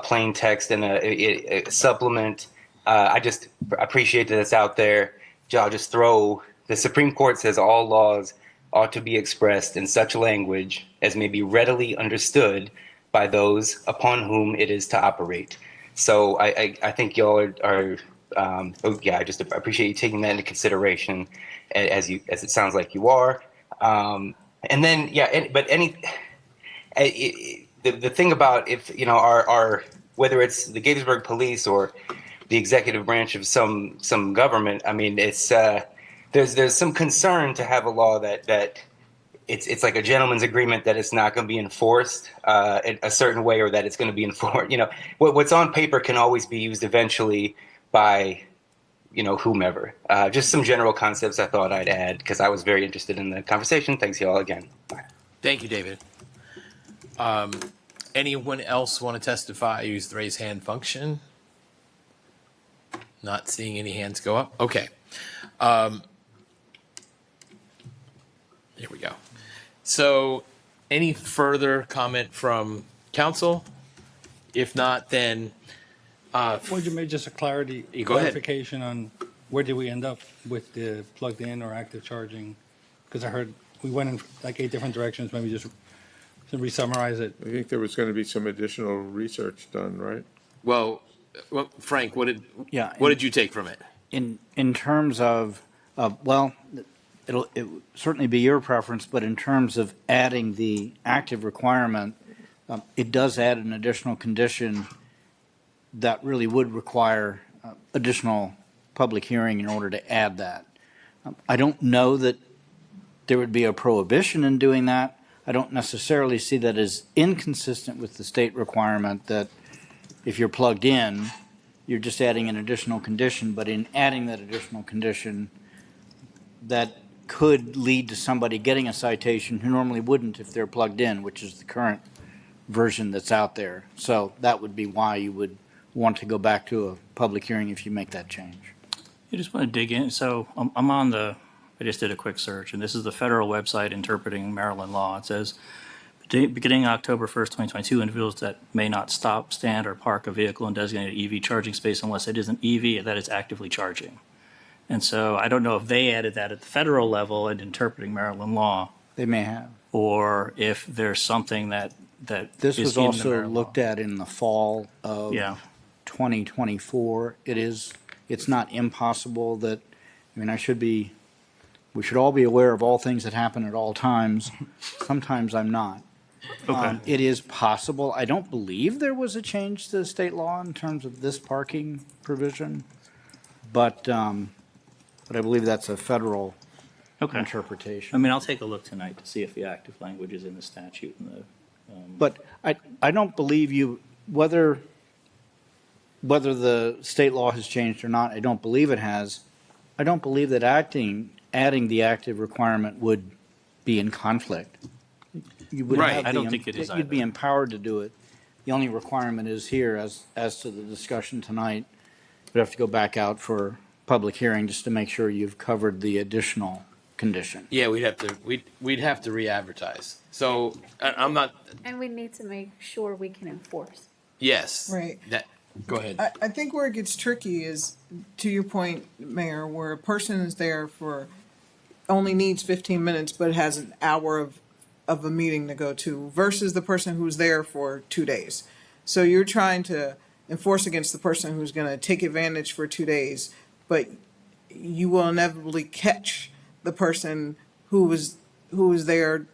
plain text and a supplement. I just appreciate that it's out there. I'll just throw, the Supreme Court says all laws ought to be expressed in such language as may be readily understood by those upon whom it is to operate. So I think y'all are I just appreciate you taking that into consideration as it sounds like you are. And then the thing about, if our whether it's the Gaithersburg police or the executive branch of some government, I mean, it's there's some concern to have a law that it's like a gentleman's agreement that it's not going to be enforced in a certain way, or that it's going to be enforced. What's on paper can always be used eventually by whomever. Just some general concepts I thought I'd add because I was very interested in the conversation. Thanks, y'all, again. Bye. Thank you, David. Anyone else want to testify? Use the raise hand function. Not seeing any hands go up. Okay. Here we go. So, any further comment from council? If not, then Would you make just a You go ahead. clarification on where did we end up with the plugged in or active charging? Because I heard we went in like 8 different directions. Maybe just to re-summarize it. I think there was going to be some additional research done, right? well, Frank, what Yeah, did you take from it? In terms of, well, it would certainly be your preference, but in terms of adding the active requirement, it does add an additional condition that really would require additional public hearing in order to add that. I don't know that there would be a prohibition in doing that. I don't necessarily see that as inconsistent with the state requirement that if you're plugged in, you're just adding an additional condition, but in adding that additional condition, that could lead to somebody getting a citation who normally wouldn't if they're plugged in, which is the current version that's out there. So that would be why you would want to go back to a public hearing if you make that change. You just want to dig in. So I'm on I just did a quick search, and this is the federal website interpreting Maryland law. It says, beginning October 1st, 2022, individuals that may not stop, stand, or park a vehicle in designated EV charging space unless it is an EV that is actively charging. And so I don't know if they added that at the federal level in interpreting Maryland law, They may have. or if there's something that This is was in the also Maryland law. looked at in the fall of Yeah. 2024. It's not impossible that, I mean, we should all be aware of all things that happen at all times. Sometimes I'm not. Okay. It is possible. I don't believe there was a change to the state law in terms of this parking provision, but I believe that's a federal Okay. interpretation. I mean, I'll take a look tonight to see if the active language is in the statute and the. But I don't believe whether the state law has changed or not, I don't believe it has. I don't believe that adding the active requirement would be in conflict. You would Right, have I don't the- think it is You'd be either. empowered to do it. The only requirement is here, as to the discussion tonight, we'd have to go back out for public hearing just to make sure you've covered the additional condition. Yeah, we'd have to re-advertise. So I'm not. And we need to make sure we can enforce. Yes. Right. Go ahead. I think where it gets tricky is, to your point, Mayor, where a person is there only needs 15 minutes, but has an hour of a meeting to go to, versus the person who's there for 2 days. So you're trying to enforce against the person who's going to take advantage for 2 days, but you will inevitably catch the person who was there,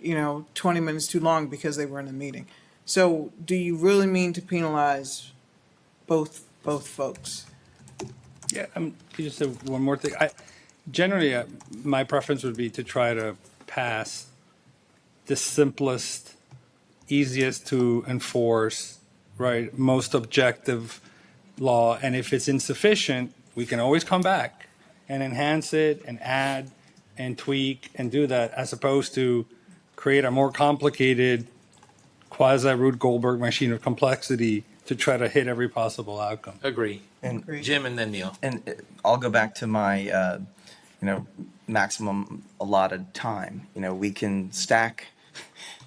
20 minutes too long because they were in a meeting. So do you really mean to penalize both folks? Yeah, just one more thing. Generally, my preference would be to try to pass the simplest, easiest to enforce, right, most objective law. And if it's insufficient, we can always come back and enhance it and add and tweak and do that, as opposed to create a more complicated quasi-Rube Goldberg machine of complexity to try to hit every possible outcome. Agree. And Jim and then Neil. I'll go back to my, maximum allotted time. We can stack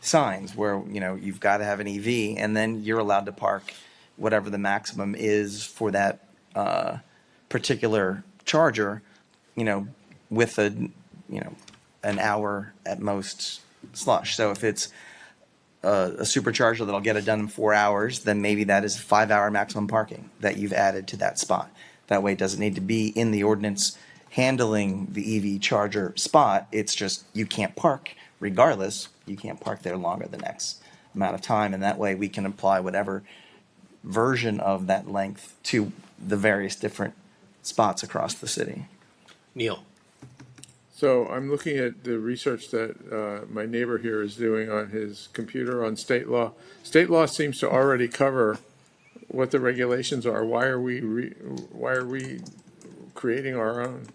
signs where, you've got to have an EV, and then you're allowed to park whatever the maximum is for that particular charger, with an hour at most slush. So if it's a supercharger that'll get it done in 4 hours, then maybe that is 5-hour maximum parking that you've added to that spot. That way it doesn't need to be in the ordinance handling the EV charger spot. It's just you can't park regardless. You can't park there longer than X amount of time. And that way we can apply whatever version of that length to the various different spots across the city. Neil. So I'm looking at the research that my neighbor here is doing on his computer on state law. State law seems to already cover what the regulations are. Why are we creating our own?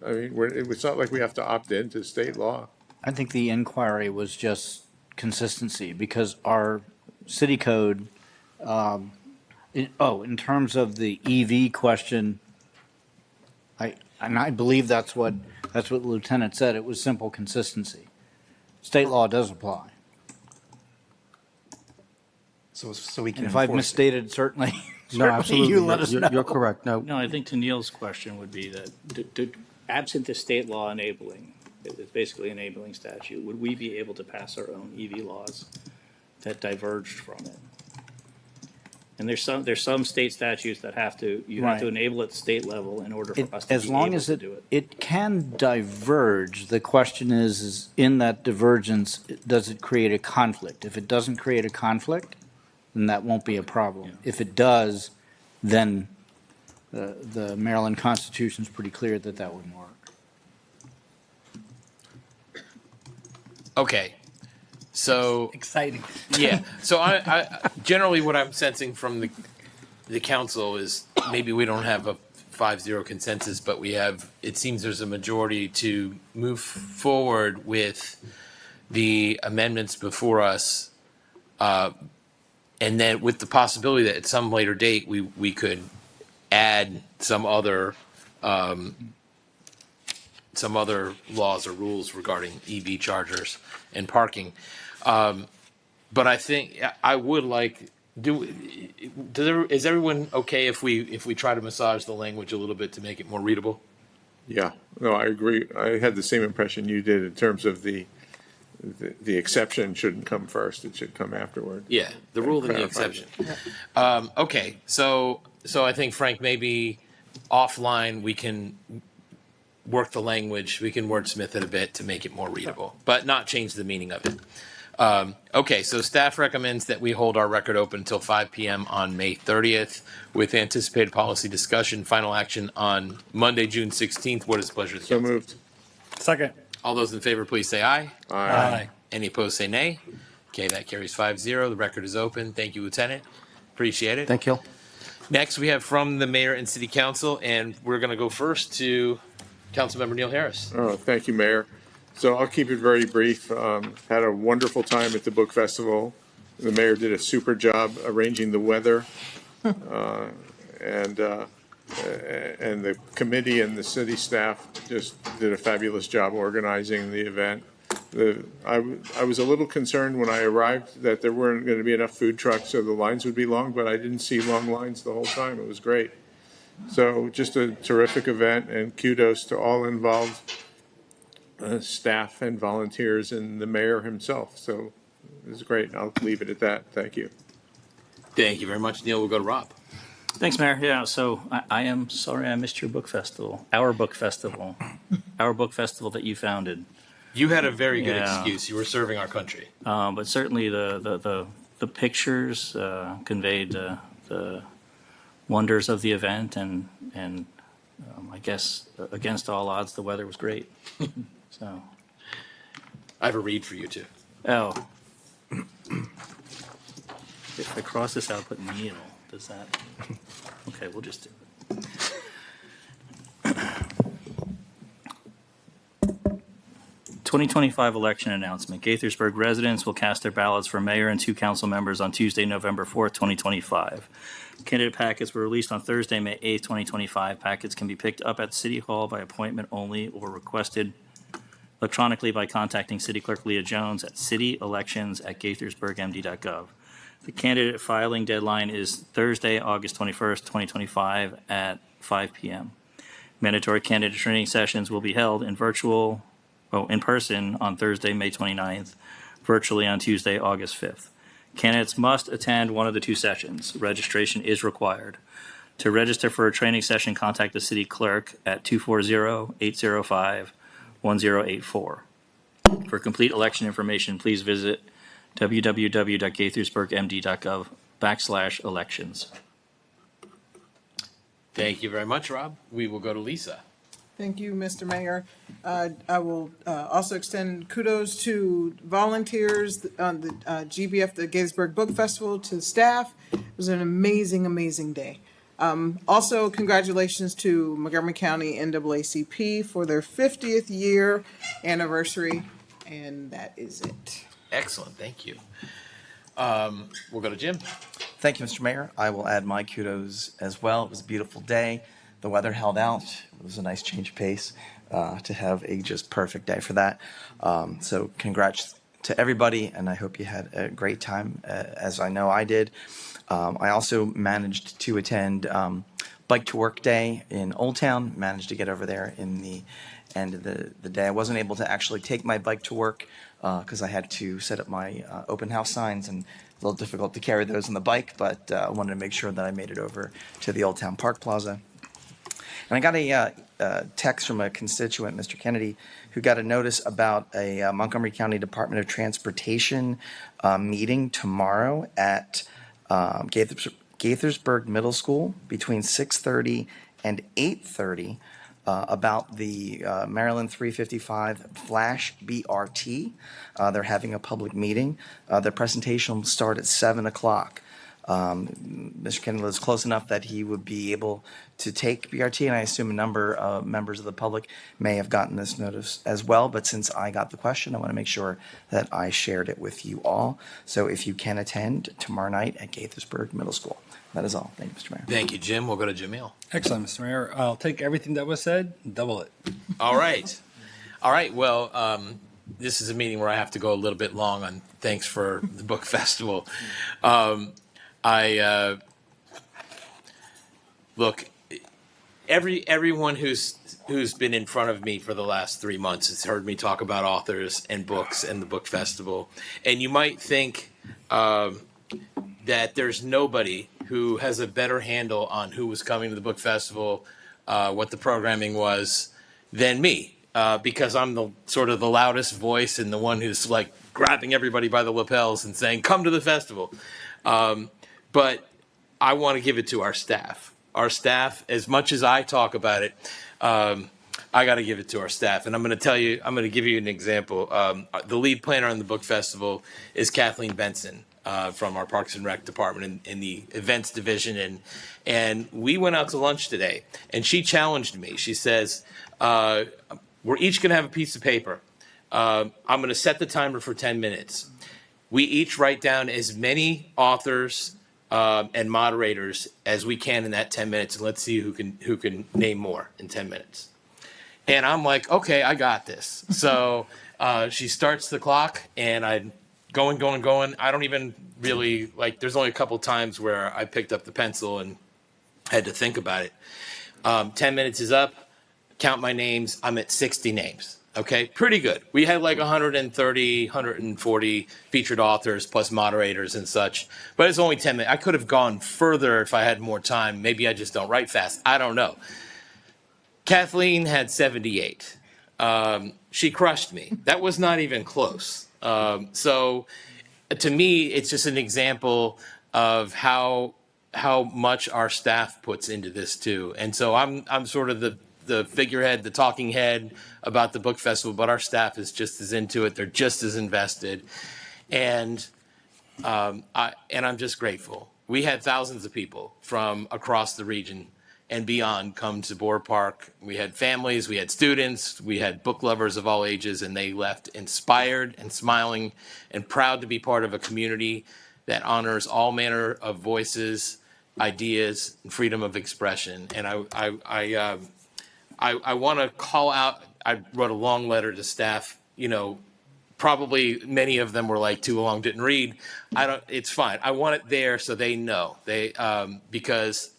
I mean, it's not like we have to opt into state law. I think the inquiry was just consistency, because our city code, in terms of the EV question, I believe that's what the lieutenant said. It was simple consistency. State law does apply. So we can And if I've enforce it. misstated, certainly, No, absolutely. you let us know. You're correct. No, No, I think to Neil's question would be that, absent the state law enabling, it's basically enabling statute, would we be able to pass our own EV laws that diverged from it? And there's some state statutes that you have to Right. enable at state level in order for us to As be long able as to do it. it can diverge, the question is in that divergence, does it create a conflict? If it doesn't create a conflict, then that won't be a problem. If it does, then the Maryland Constitution is pretty clear that that wouldn't work. Okay. So, Exciting. yeah. So I generally what I'm sensing from the council is maybe we don't have a 5-0 consensus, but it seems there's a majority to move forward with the amendments before us. And then with the possibility that at some later date, we could add some other laws or rules regarding EV chargers and parking. But I think I would like, is everyone okay if we try to massage the language a little bit to make it more readable? Yeah, no, I agree. I had the same impression you did in terms of the exception shouldn't come first, it should come afterward. Yeah, the rule and the Clarify. exception. Okay, so I think, Frank, maybe offline we can work the language, we can wordsmith it a bit to make it more readable, but not change the meaning of it. Okay, so staff recommends that we hold our record open until 5 p.m. on May 30th with anticipated policy discussion, final action on Monday, June 16th. What is the pleasure of the So council? moved. Second. All those in favor, please say aye. Aye. Any opposed, say nay. Okay, that carries 5-0. The record is open. Thank you, Lieutenant. Appreciate it. thank you. Next, we have from the mayor and city council, and we're going to go first to Councilmember Neil Harris. Oh, thank you, Mayor. So I'll keep it very brief. Had a wonderful time at the book festival. The mayor did a super job arranging the weather. And the committee and the city staff just did a fabulous job organizing the event. I was a little concerned when I arrived that there weren't going to be enough food trucks, so the lines would be long, but I didn't see long lines the whole time. It was great. So just a terrific event, and kudos to all involved, staff and volunteers and the mayor himself. So it was great. I'll leave it at that. Thank you. Thank you very much, Neil. We'll go to Rob. Thanks, Mayor. Yeah, so I am sorry I missed your book festival, our book festival that you founded. You had a very good Yeah. excuse. You were serving our country. But certainly the pictures conveyed the wonders of the event, and I guess against all odds, the weather was great. So, I have a read for you, too. oh, if I cross this out, put Neil. Does that? Okay, we'll just do it. 2025 election announcement. Gaithersburg residents will cast their ballots for mayor and 2 council members on Tuesday, November 4th, 2025. Candidate packets were released on Thursday, May 8th, 2025. Packets can be picked up at City Hall by appointment only or requested electronically by contacting City Clerk Leah Jones at cityelections@gaithersburgmd.gov. The candidate filing deadline is Thursday, August 21st, 2025 at 5 p.m. Mandatory candidate training sessions will be held in person on Thursday, May 29th, virtually on Tuesday, August 5th. Candidates must attend one of the 2 sessions. Registration is required. To register for a training session, contact the city clerk at 240-805-1084. For complete election information, please visit www.gaithersburgmd.gov/elections. Thank you very much, Rob. We will go to Lisa. Thank you, Mr. Mayor. I will also extend kudos to volunteers on the GBF, the Gaithersburg Book Festival, to the staff. It was an amazing, amazing day. Also, congratulations to Montgomery County NAACP for their 50th year anniversary, and that is it. Excellent. Thank you. We'll go to Jim. Thank you, Mr. Mayor. I will add my kudos as well. It was a beautiful day. The weather held out. It was a nice change of pace to have a just perfect day for that. So congrats to everybody, and I hope you had a great time, as I know I did. I also managed to attend Bike to Work Day in Old Town, managed to get over there in the end of the day. I wasn't able to actually take my bike to work because I had to set up my open house signs, and a little difficult to carry those on the bike, but I wanted to make sure that I made it over to the Old Town Park Plaza. And I got a text from a constituent, Mr. Kennedy, who got a notice about a Montgomery County Department of Transportation meeting tomorrow at Gaithersburg Middle School between 6:30 and 8:30 about the Maryland 355 Flash BRT. They're having a public meeting. Their presentation will start at 7 o'clock. Mr. Kennedy lives close enough that he would be able to take BRT, and I assume a number of members of the public may have gotten this notice as well. But since I got the question, I want to make sure that I shared it with you all. So if you can attend tomorrow night at Gaithersburg Middle School. That is all. Thank you, Mr. Mayor. Thank you, Jim. We'll go to Jamil. Excellent, Mr. Mayor. I'll take everything that was said, and double it. All right. All right. Well, this is a meeting where I have to go a little bit long on thanks for the book festival. Look, everyone who's been in front of me for the last 3 months has heard me talk about authors and books and the book festival. And you might think that there's nobody who has a better handle on who was coming to the book festival, what the programming was, than me, because I'm the sort of the loudest voice and the one who's like grabbing everybody by the lapels and saying, "Come to the festival." But I want to give it to our staff. Our staff, as much as I talk about it, I got to give it to our staff. And I'm going to give you an example. The lead planner on the book festival is Kathleen Benson from our Parks and Rec department in the events division. And we went out to lunch today, and she challenged me. She says, we're each going to have a piece of paper. I'm going to set the timer for 10 minutes. We each write down as many authors and moderators as we can in that 10 minutes, and let's see who can name more in 10 minutes. And I'm like, okay, I got this. So she starts the clock, and I'm going. I don't even really, there's only a couple times where I picked up the pencil and had to think about it. 10 minutes is up, count my names, I'm at 60 names. Okay, pretty good. We had 130, 140 featured authors plus moderators and such, but it's only 10 minutes. I could have gone further if I had more time. Maybe I just don't write fast. I don't know. Kathleen had 78. She crushed me. That was not even close. So to me, it's just an example of how much our staff puts into this too. And so I'm sort of the figurehead, the talking head about the book festival, but our staff is just as into it. They're just as invested. And I'm just grateful. We had thousands of people from across the region and beyond come to Boer Park. We had families, we had students, we had book lovers of all ages, and they left inspired and smiling and proud to be part of a community that honors all manner of voices, ideas, and freedom of expression. And I want to call out, I wrote a long letter to staff, probably many of them were too long, didn't read. It's fine. I want it there so they know, because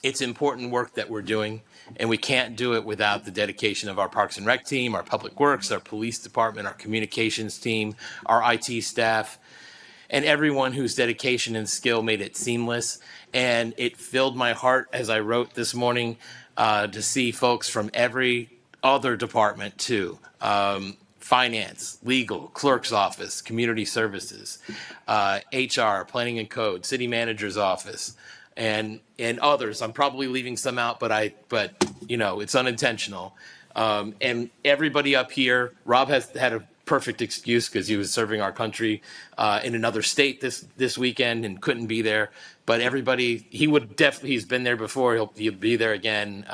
it's important work that we're doing, and we can't do it without the dedication of our Parks and Rec team, our Public Works, our police department, our communications team, our IT staff, and everyone whose dedication and skill made it seamless. And it filled my heart as I wrote this morning to see folks from every other department too. Finance, legal, clerk's office, community services, HR, planning and code, city manager's office, and others. I'm probably leaving some out, but it's unintentional. And everybody up here, Rob has had a perfect excuse because he was serving our country in another state this weekend and couldn't be there. But everybody, he's been there before, he'll be there again.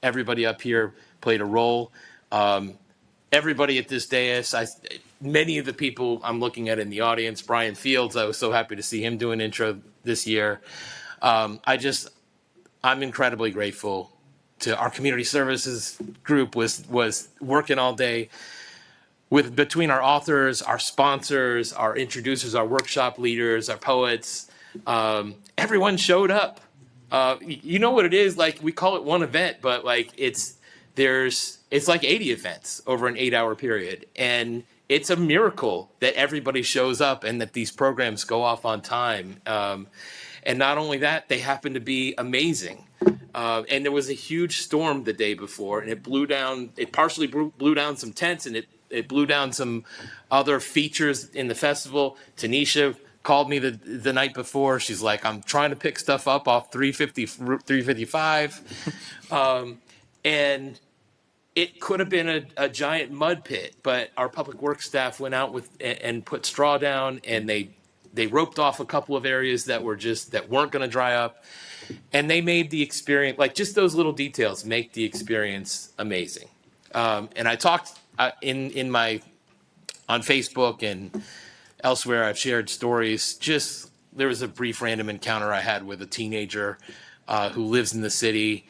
Everybody up here played a role. Everybody at this dais, many of the people I'm looking at in the audience, Brian Fields, I was so happy to see him do an intro this year. I'm incredibly grateful to our community services group was working all day between our authors, our sponsors, our introducers, our workshop leaders, our poets. Everyone showed up. You know what it is? Like, we call it one event, but like it's like 80 events over an 8-hour period. And it's a miracle that everybody shows up and that these programs go off on time. And not only that, they happen to be amazing. And there was a huge storm the day before, and it partially blew down some tents, and it blew down some other features in the festival. Tanisha called me the night before. She's like, I'm trying to pick stuff up off 355. And it could have been a giant mud pit, but our public works staff went out and put straw down, and they roped off a couple of areas that weren't going to dry up. And they made the experience, like, just those little details make the experience amazing. And I talked on Facebook and elsewhere, I've shared stories. There was a brief random encounter I had with a teenager who lives in the city,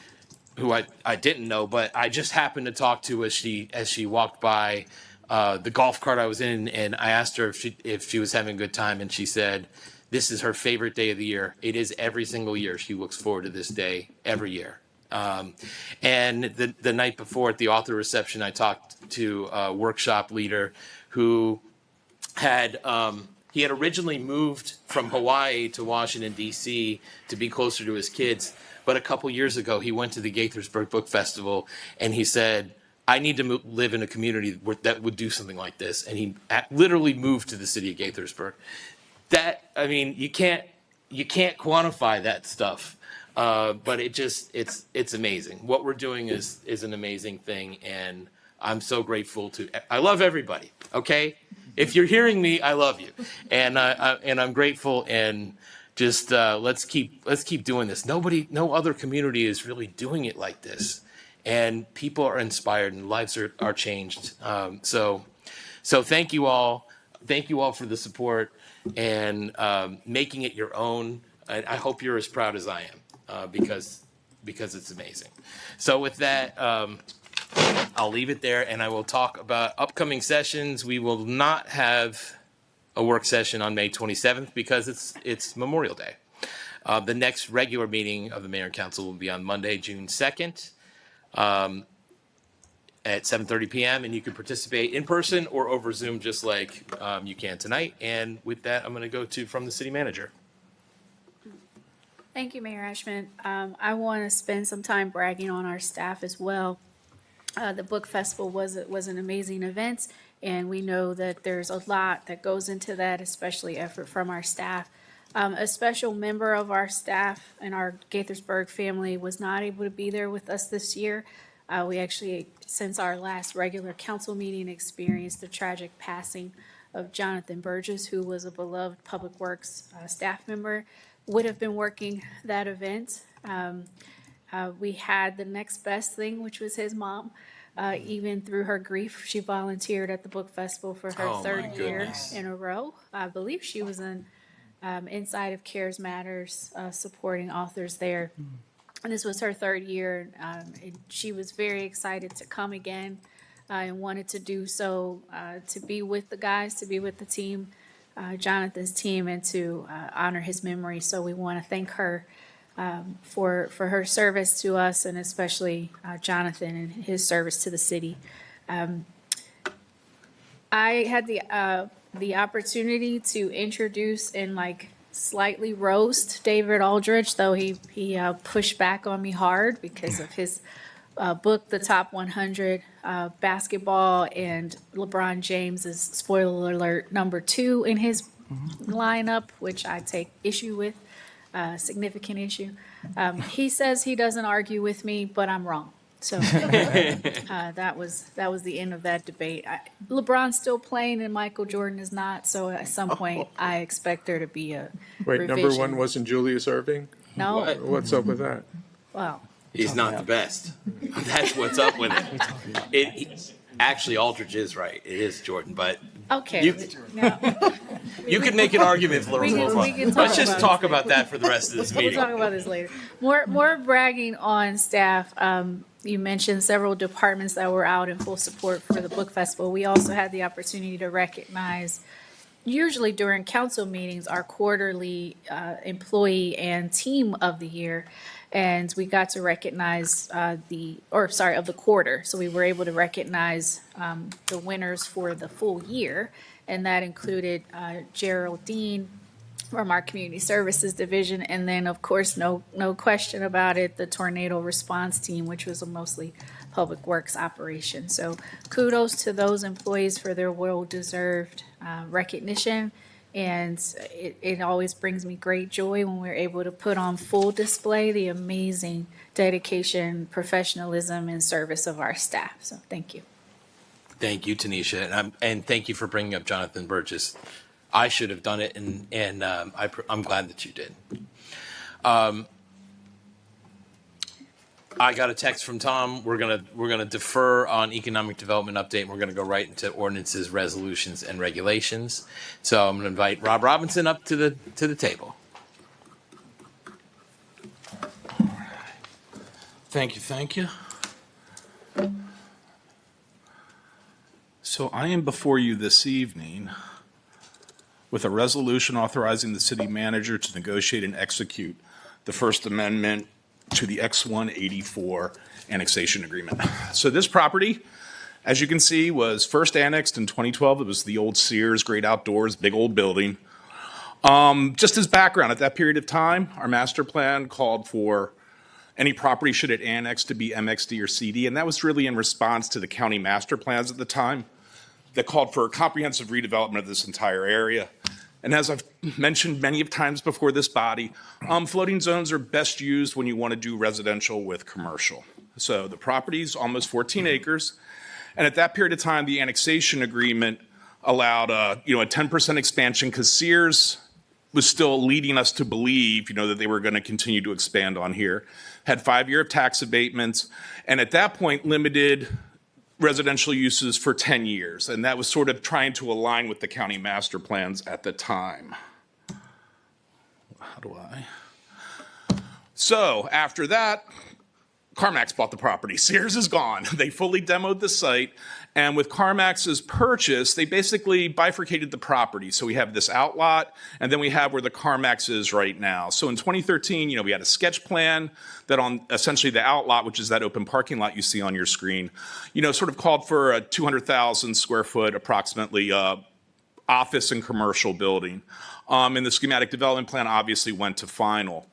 who I didn't know, but I just happened to talk to as she walked by the golf cart I was in, and I asked her if she was having a good time, and she said this is her favorite day of the year. It is every single year. She looks forward to this day every year. And the night before at the author reception, I talked to a workshop leader who had originally moved from Hawaii to Washington, D.C. to be closer to his kids. But a couple years ago, he went to the Gaithersburg Book Festival, and he said, I need to live in a community that would do something like this. And he literally moved to the city of Gaithersburg. You can't quantify that stuff. But it's amazing. What we're doing is an amazing thing, and I'm so grateful I love everybody, okay? If you're hearing me, I love you. And I'm grateful, and just let's keep doing this. No other community is really doing it like this. And people are inspired and lives are changed. So thank you all. Thank you all for the support and making it your own. I hope you're as proud as I am because it's amazing. So with that, I'll leave it there, and I will talk about upcoming sessions. We will not have a work session on May 27th because it's Memorial Day. The next regular meeting of the Mayor and Council will be on Monday, June 2nd. At 7:30 p.m. and you can participate in person or over Zoom just like you can tonight. And with that, I'm going to go from the city manager. Thank you, Mayor Ashman. I want to spend some time bragging on our staff as well. The book festival was an amazing event, and we know that there's a lot that goes into that, especially effort from our staff. A special member of our staff and our Gaithersburg family was not able to be there with us this year. We actually, since our last regular council meeting, experienced the tragic passing of Jonathan Burgess, who was a beloved Public Works staff member, would have been working that event. We had the next best thing, which was his mom. Even through her grief, she volunteered at the book festival for her third year in a row. I believe she was inside of Cares Matters, supporting authors there. And this was her third year, and she was very excited to come again and wanted to do so, to be with the guys, to be with the team, Jonathan's team, and to honor his memory. So we want to thank her for her service to us, and especially Jonathan and his service to the city. I had the opportunity to introduce and slightly roast David Aldridge, though he pushed back on me hard because of his book, The Top 100 Basketball, and LeBron James's, spoiler alert, number 2 in his lineup, which I take issue with, significant issue. He says he doesn't argue with me, but I'm wrong. So that was the end of that debate. LeBron's still playing and Michael Jordan is not. So at some point, I expect there to be a revision. Number 1 wasn't Julius Erving? No. What's up with that? Well, He's not the best. That's what's up with it. Actually, Aldridge is right. It is Jordan, but Okay. You- Now, You can make an argument for We can- more we fun. can talk Let's just about talk it. about that for the rest of this we'll meeting. talk about this later. More bragging on staff. You mentioned several departments that were out in full support for the book festival. We also had the opportunity to recognize, usually during council meetings, our quarterly employee and team of the year. And we got to recognize of the quarter. So we were able to recognize the winners for the full year. And that included Geraldine from our Community Services Division. And then, of course, no question about it, the tornado response team, which was a mostly public works operation. So kudos to those employees for their well-deserved recognition. And it always brings me great joy when we're able to put on full display the amazing dedication, professionalism, and service of our staff. So thank you. Thank you, Tanisha, and thank you for bringing up Jonathan Burgess. I should have done it, and I'm glad that you did. I got a text from Tom. We're gonna defer on economic development update. And we're gonna go right into ordinances, resolutions, and regulations. So I'm gonna invite Rob Robinson up to the table. Thank you. So I am before you this evening with a resolution authorizing the city manager to negotiate and execute the First Amendment to the X-184 annexation agreement. So this property, as you can see, was first annexed in 2012. It was the old Sears, great outdoors, big old building. Just as background, at that period of time, our master plan called for any property should it annex to be MXD or CD, and that was really in response to the county master plans at the time that called for a comprehensive redevelopment of this entire area. And as I've mentioned many times before this body, floating zones are best used when you want to do residential with commercial. So the property's almost 14 acres, and at that period of time, the annexation agreement allowed a 10% expansion because Sears was still leading us to believe, that they were going to continue to expand on here. Had 5-year tax abatements, and at that point limited residential uses for 10 years. And that was sort of trying to align with the county master plans at the time. So after that, CarMax bought the property. Sears is gone. They fully demoed the site. And with CarMax's purchase, they basically bifurcated the property. So we have this outlot, and then we have where the CarMax is right now. So in 2013, we had a sketch plan that on essentially the outlot, which is that open parking lot you see on your screen, sort of called for a 200,000 square foot approximately office and commercial building. And the schematic development plan obviously went to final.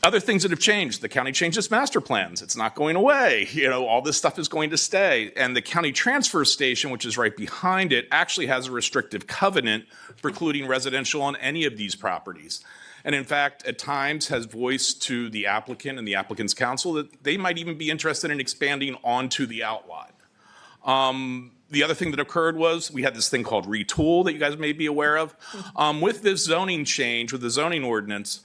Other things that have changed, the county changed its master plans. It's not going away. All this stuff is going to stay. And the county transfer station, which is right behind it, actually has a restrictive covenant precluding residential on any of these properties. And in fact, at times has voiced to the applicant and the applicant's counsel that they might even be interested in expanding onto the outlot. The other thing that occurred was we had this thing called retool that you guys may be aware of. With this zoning change, with the zoning ordinance,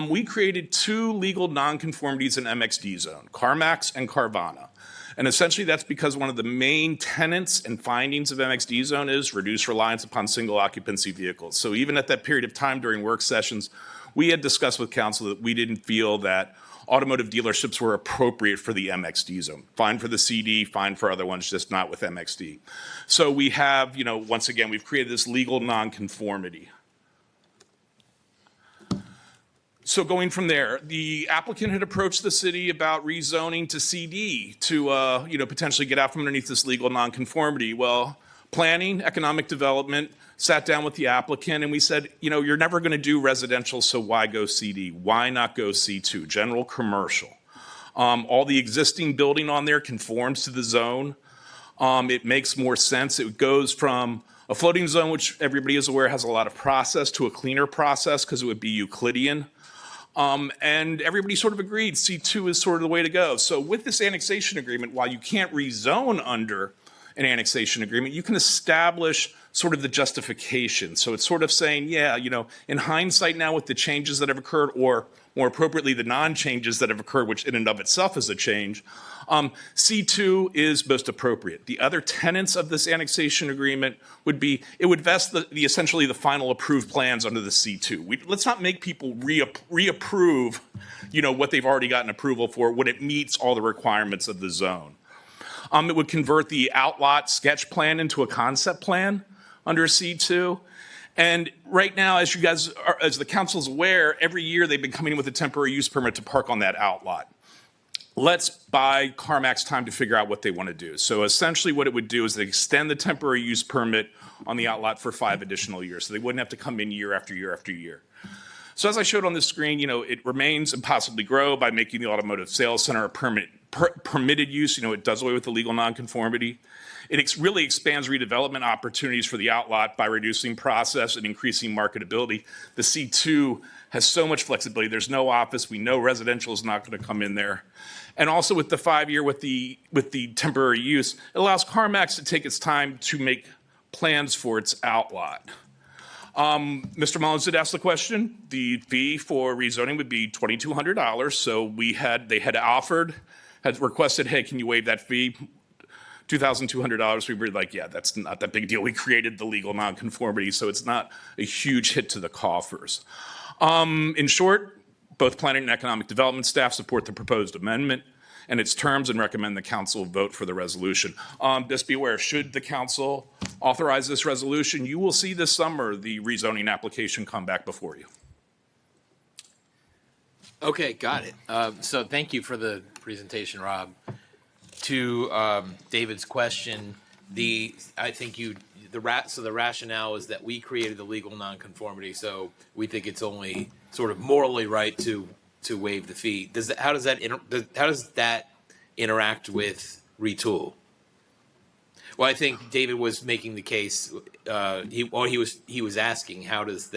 we created 2 legal nonconformities in MXD zone, CarMax and Carvana. And essentially that's because one of the main tenets and findings of MXD zone is reduced reliance upon single occupancy vehicles. So even at that period of time during work sessions, we had discussed with council that we didn't feel that automotive dealerships were appropriate for the MXD zone. Fine for the CD, fine for other ones, just not with MXD. So we have, once again, we've created this legal nonconformity. So going from there, the applicant had approached the city about rezoning to CD to, potentially get out from underneath this legal nonconformity. Well, planning, economic development, sat down with the applicant and we said, you're never going to do residential, so why go CD? Why not go C2, general commercial? All the existing building on there conforms to the zone. It makes more sense. It goes from a floating zone, which everybody is aware has a lot of process, to a cleaner process because it would be Euclidean. And everybody sort of agreed C2 is sort of the way to go. So with this annexation agreement, while you can't rezone under an annexation agreement, you can establish sort of the justification. So it's sort of saying, yeah, in hindsight now with the changes that have occurred, or more appropriately, the non-changes that have occurred, which in and of itself is a change, C2 is most appropriate. The other tenets of this annexation agreement would be, it would vest the essentially the final approved plans under the C2. Let's not make people reapprove, what they've already gotten approval for when it meets all the requirements of the zone. It would convert the outlot sketch plan into a concept plan under C2. And right now, as the council's aware, every year they've been coming in with a temporary use permit to park on that outlot. Let's buy CarMax time to figure out what they want to do. So essentially what it would do is they extend the temporary use permit on the outlot for 5 additional years. So they wouldn't have to come in year after year after year. So as I showed on the screen, it remains and possibly grow by making the automotive sales center a permitted use. It does away with the legal nonconformity. It really expands redevelopment opportunities for the outlot by reducing process and increasing marketability. The C2 has so much flexibility. There's no office. We know residential is not going to come in there. And also with the 5-year with the temporary use, it allows CarMax to take its time to make plans for its outlot. Mr. Mullins did ask the question. The fee for rezoning would be $2,200. So they had requested, hey, can you waive that fee? $2,200. We were like, yeah, that's not that big a deal. We created the legal nonconformity, so it's not a huge hit to the coffers. In short, both planning and economic development staff support the proposed amendment and its terms and recommend the council vote for the resolution. Just be aware, should the council authorize this resolution, you will see this summer the rezoning application come back before you. Okay, got it. So thank you for the presentation, Rob. To David's question, the rationale is that we created the legal nonconformity, so we think it's only sort of morally right to waive the fee. How does that interact with retool? Well, I think David was making the case. He was asking, how does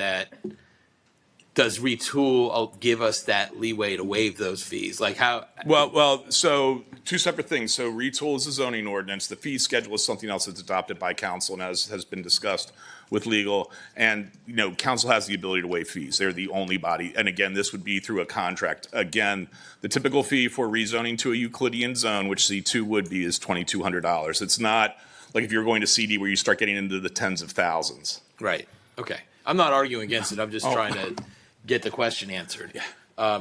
retool give us that leeway to waive those fees? Like how? Well, so 2 separate things. So retool is a zoning ordinance. The fee schedule is something else that's adopted by council and has been discussed with legal. And, council has the ability to waive fees. They're the only body. And again, this would be through a contract. Again, the typical fee for rezoning to a Euclidean zone, which C2 would be, is $2,200. It's not like if you're going to CD where you start getting into the tens of thousands. Right. Okay. I'm not arguing against it. I'm just trying to get the question answered. Yeah.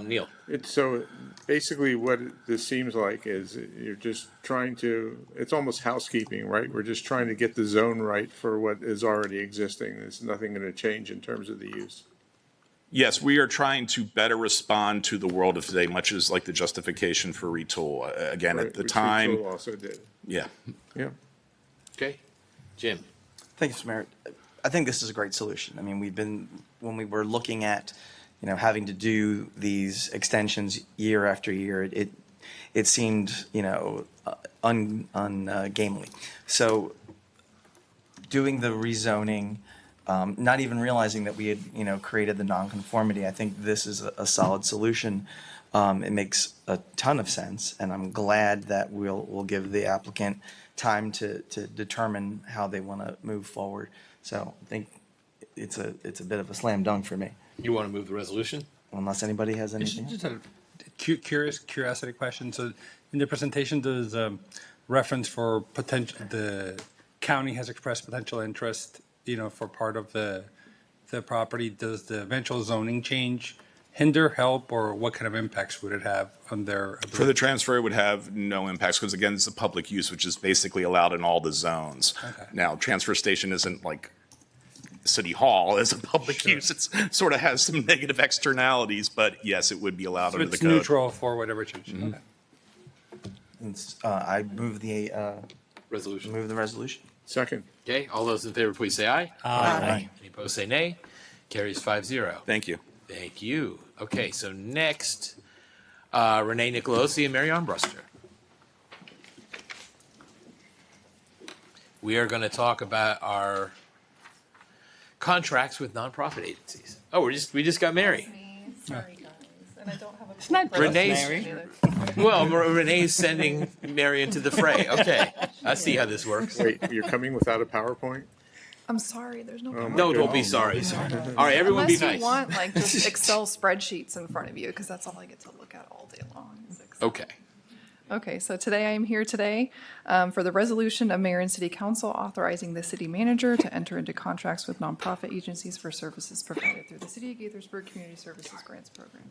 Neil. So basically what this seems like is you're just trying to, it's almost housekeeping, right? We're just trying to get the zone right for what is already existing. There's nothing going to change in terms of the use. Yes, we are trying to better respond to the world of today, much as like the justification for retool. Again, Right, at the which time. Retool also did. Yeah. Yeah. Okay. Jim. Thank you, Mr. Mayor. I think this is a great solution. I mean, when we were looking at, having to do these extensions year after year, it seemed, ungamely. So doing the rezoning, not even realizing that we had, created the nonconformity, I think this is a solid solution. It makes a ton of sense, and I'm glad that we'll give the applicant time to determine how they want to move forward. So I think it's a bit of a slam dunk for me. You want to move the resolution? Unless anybody has anything. Just a curiosity question. So in the presentation, there's reference for potential, the county has expressed potential interest, for part of the property. Does the eventual zoning change hinder, help, or what kind of impacts would it have on their ability? For the transfer, it would have no impacts because, again, it's a public use, which is basically allowed in all the zones. Okay. Now, transfer station isn't like City Hall as a public use. It sort of has some negative externalities, but yes, it would be allowed So under the it's code. neutral for whatever change. Okay. I move the Resolution. Second. Okay. All those in favor, please say aye. Aye. Any opposed, say nay. Carries 5-0. Thank you. Thank you. Okay. So next, Renee Nicolosi and Mary Armbruster. We are going to talk about our contracts with nonprofit agencies. Oh, we just got Mary. Sorry, guys. And I don't have a It's not just Renee's- Mary. Well, Renee's sending Mary into the fray. Okay, I see how this works. Wait, you're coming without a PowerPoint? I'm sorry, there's no. Oh, my No, don't be goodness. sorry. All right, everyone be Unless nice. you want like just Excel spreadsheets in front of you, because that's all I get to look at all day long. Is Excel. Okay. Okay, so today I am here today for the resolution of Mayor and City Council authorizing the city manager to enter into contracts with nonprofit agencies for services provided through the City of Gaithersburg Community Services Grants Program.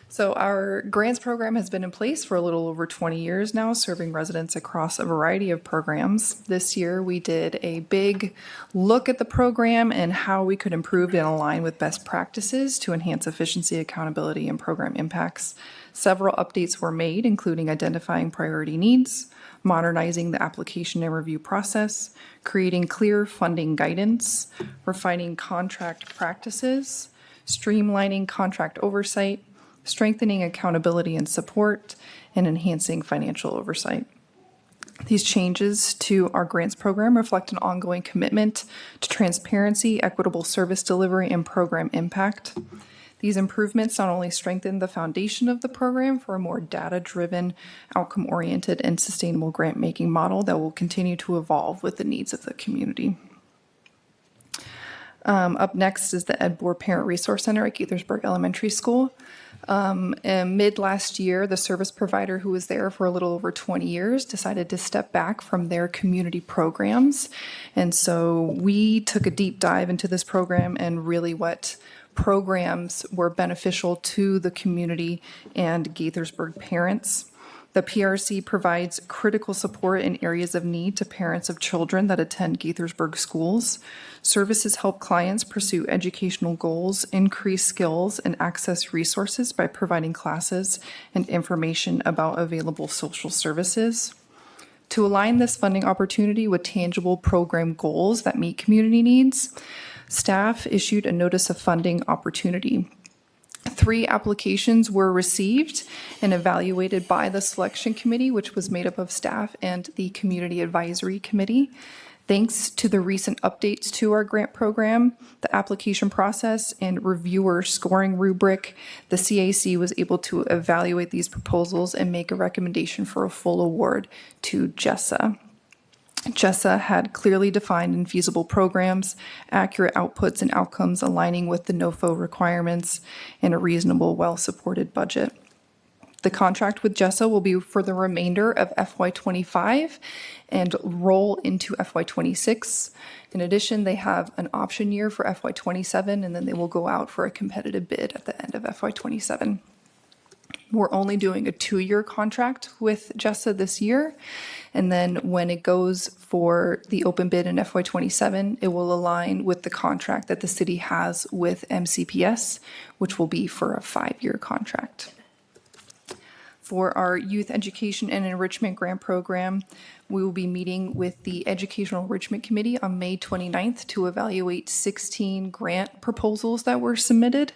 So our grants program has been in place for a little over 20 years now, serving residents across a variety of programs. This year, we did a big look at the program and how we could improve and align with best practices to enhance efficiency, accountability, and program impacts. Several updates were made, including identifying priority needs, modernizing the application and review process, creating clear funding guidance, refining contract practices, streamlining contract oversight, strengthening accountability and support, and enhancing financial oversight. These changes to our grants program reflect an ongoing commitment to transparency, equitable service delivery, and program impact. These improvements not only strengthen the foundation of the program for a more data-driven, outcome-oriented, and sustainable grant-making model that will continue to evolve with the needs of the community. Up next is the Ed Boer Parent Resource Center at Gaithersburg Elementary School. Mid last year, the service provider who was there for a little over 20 years decided to step back from their community programs. And so we took a deep dive into this program and really what programs were beneficial to the community and Gaithersburg parents. The PRC provides critical support in areas of need to parents of children that attend Gaithersburg schools. Services help clients pursue educational goals, increase skills, and access resources by providing classes and information about available social services. To align this funding opportunity with tangible program goals that meet community needs, staff issued a notice of funding opportunity. 3 applications were received and evaluated by the selection committee, which was made up of staff and the community advisory committee. Thanks to the recent updates to our grant program, the application process, and reviewer scoring rubric, the CAC was able to evaluate these proposals and make a recommendation for a full award to JESA. JESA had clearly defined and feasible programs, accurate outputs and outcomes aligning with the NOFO requirements, and a reasonable, well-supported budget. The contract with JESA will be for the remainder of FY25 and roll into FY26. In addition, they have an option year for FY27, and then they will go out for a competitive bid at the end of FY27. We're only doing a 2-year contract with JESA this year. And then when it goes for the open bid in FY27, it will align with the contract that the city has with MCPS, which will be for a 5-year contract. For our Youth Education and Enrichment Grant Program, we will be meeting with the Educational Enrichment Committee on May 29th to evaluate 16 grant proposals that were submitted.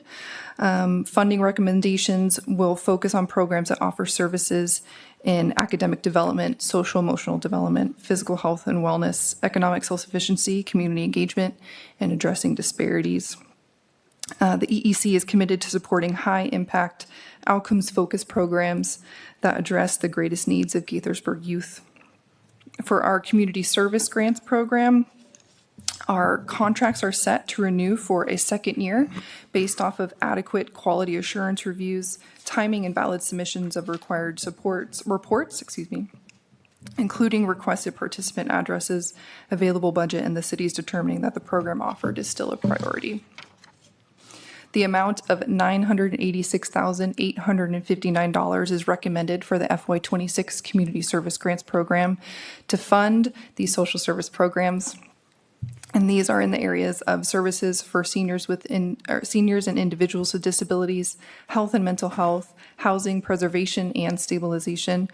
Funding recommendations will focus on programs that offer services in academic development, social emotional development, physical health and wellness, economic self-sufficiency, community engagement, and addressing disparities. The EEC is committed to supporting high-impact, outcomes-focused programs that address the greatest needs of Gaithersburg youth. For our community service grants program, our contracts are set to renew for a 2nd year based off of adequate quality assurance reviews, timing and valid submissions of required reports, including requested participant addresses, available budget, and the city's determining that the program offered is still a priority. The amount of $986,859 is recommended for the FY26 Community Service Grants Program to fund these social service programs. And these are in the areas of services for seniors seniors and individuals with disabilities, health and mental health, housing preservation and stabilization,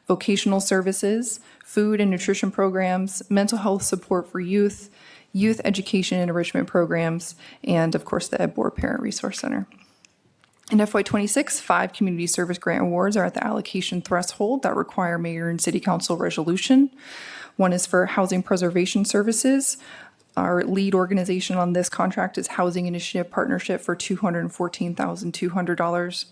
vocational services, food and nutrition programs, mental health support for youth, youth education and enrichment programs, and of course the Ed Boer Parent Resource Center. In FY26, 5 community service grant awards are at the allocation threshold that require mayor and city council resolution. One is for housing preservation services. Our lead organization on this contract is Housing Initiative Partnership for $214,200.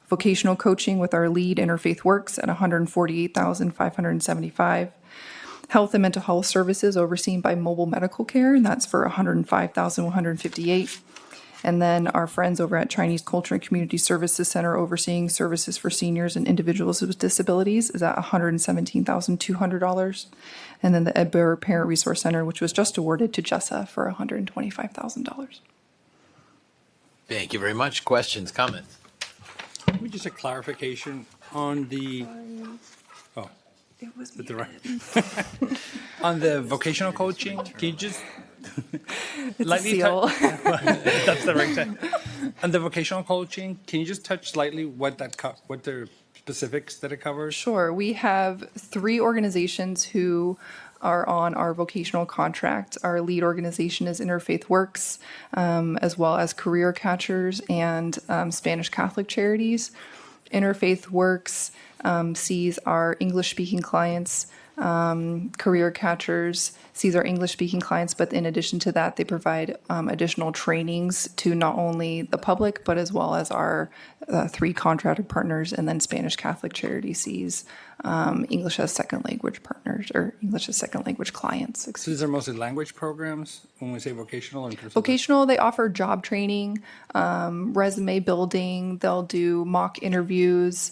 vocational coaching with our lead Interfaith Works at $148,575. Health and mental health services overseen by mobile medical care, and that's for $105,158. And then our friends over at Chinese Culture and Community Services Center overseeing services for seniors and individuals with disabilities is at $117,200. And then the Edinburgh Parent Resource Center, which was just awarded to Jessa for $125,000. Thank you very much. Questions, comments? Maybe just a clarification on the, oh, It was with the right, on the vocational coaching, can you just It's a lightly seal. that's the right time. On the vocational coaching, can you just touch slightly what what the specifics that it covers? Sure. We have 3 organizations who are on our vocational contract. Our lead organization is Interfaith Works, as well as Career Catchers and Spanish Catholic Charities. Interfaith Works sees our English-speaking clients. Career Catchers sees our English-speaking clients, but in addition to that, they provide additional trainings to not only the public, but as well as our 3 contracted partners, and then Spanish Catholic Charity sees English as second language partners, or English as second language clients. So these are mostly language programs when we say vocational? Vocational, they offer job training, resume building, they'll do mock interviews,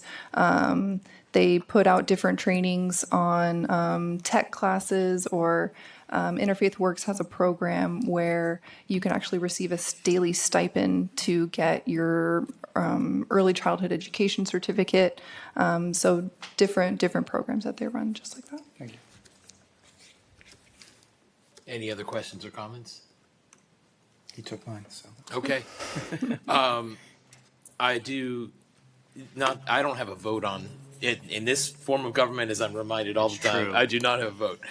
they put out different trainings on tech classes, or Interfaith Works has a program where you can actually receive a daily stipend to get your early childhood education certificate. So different programs that they run, just like that. Thank you. Any other questions or comments? He took mine, so. Okay. I don't have a vote on it. In this form of government, as I'm reminded all the time, true. I do not have a vote.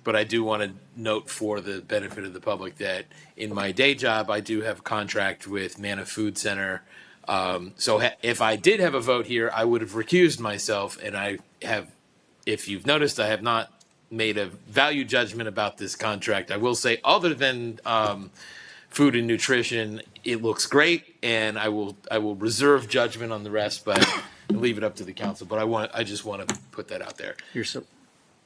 But I do want to note for the benefit of the public that in my day job, I do have a contract with Manna Food Center. So if I did have a vote here, I would have recused myself. And I have, if you've noticed, I have not made a value judgment about this contract. I will say, other than food and nutrition, it looks great, and I will reserve judgment on the rest, but leave it up to the council. But I just want to put that out there.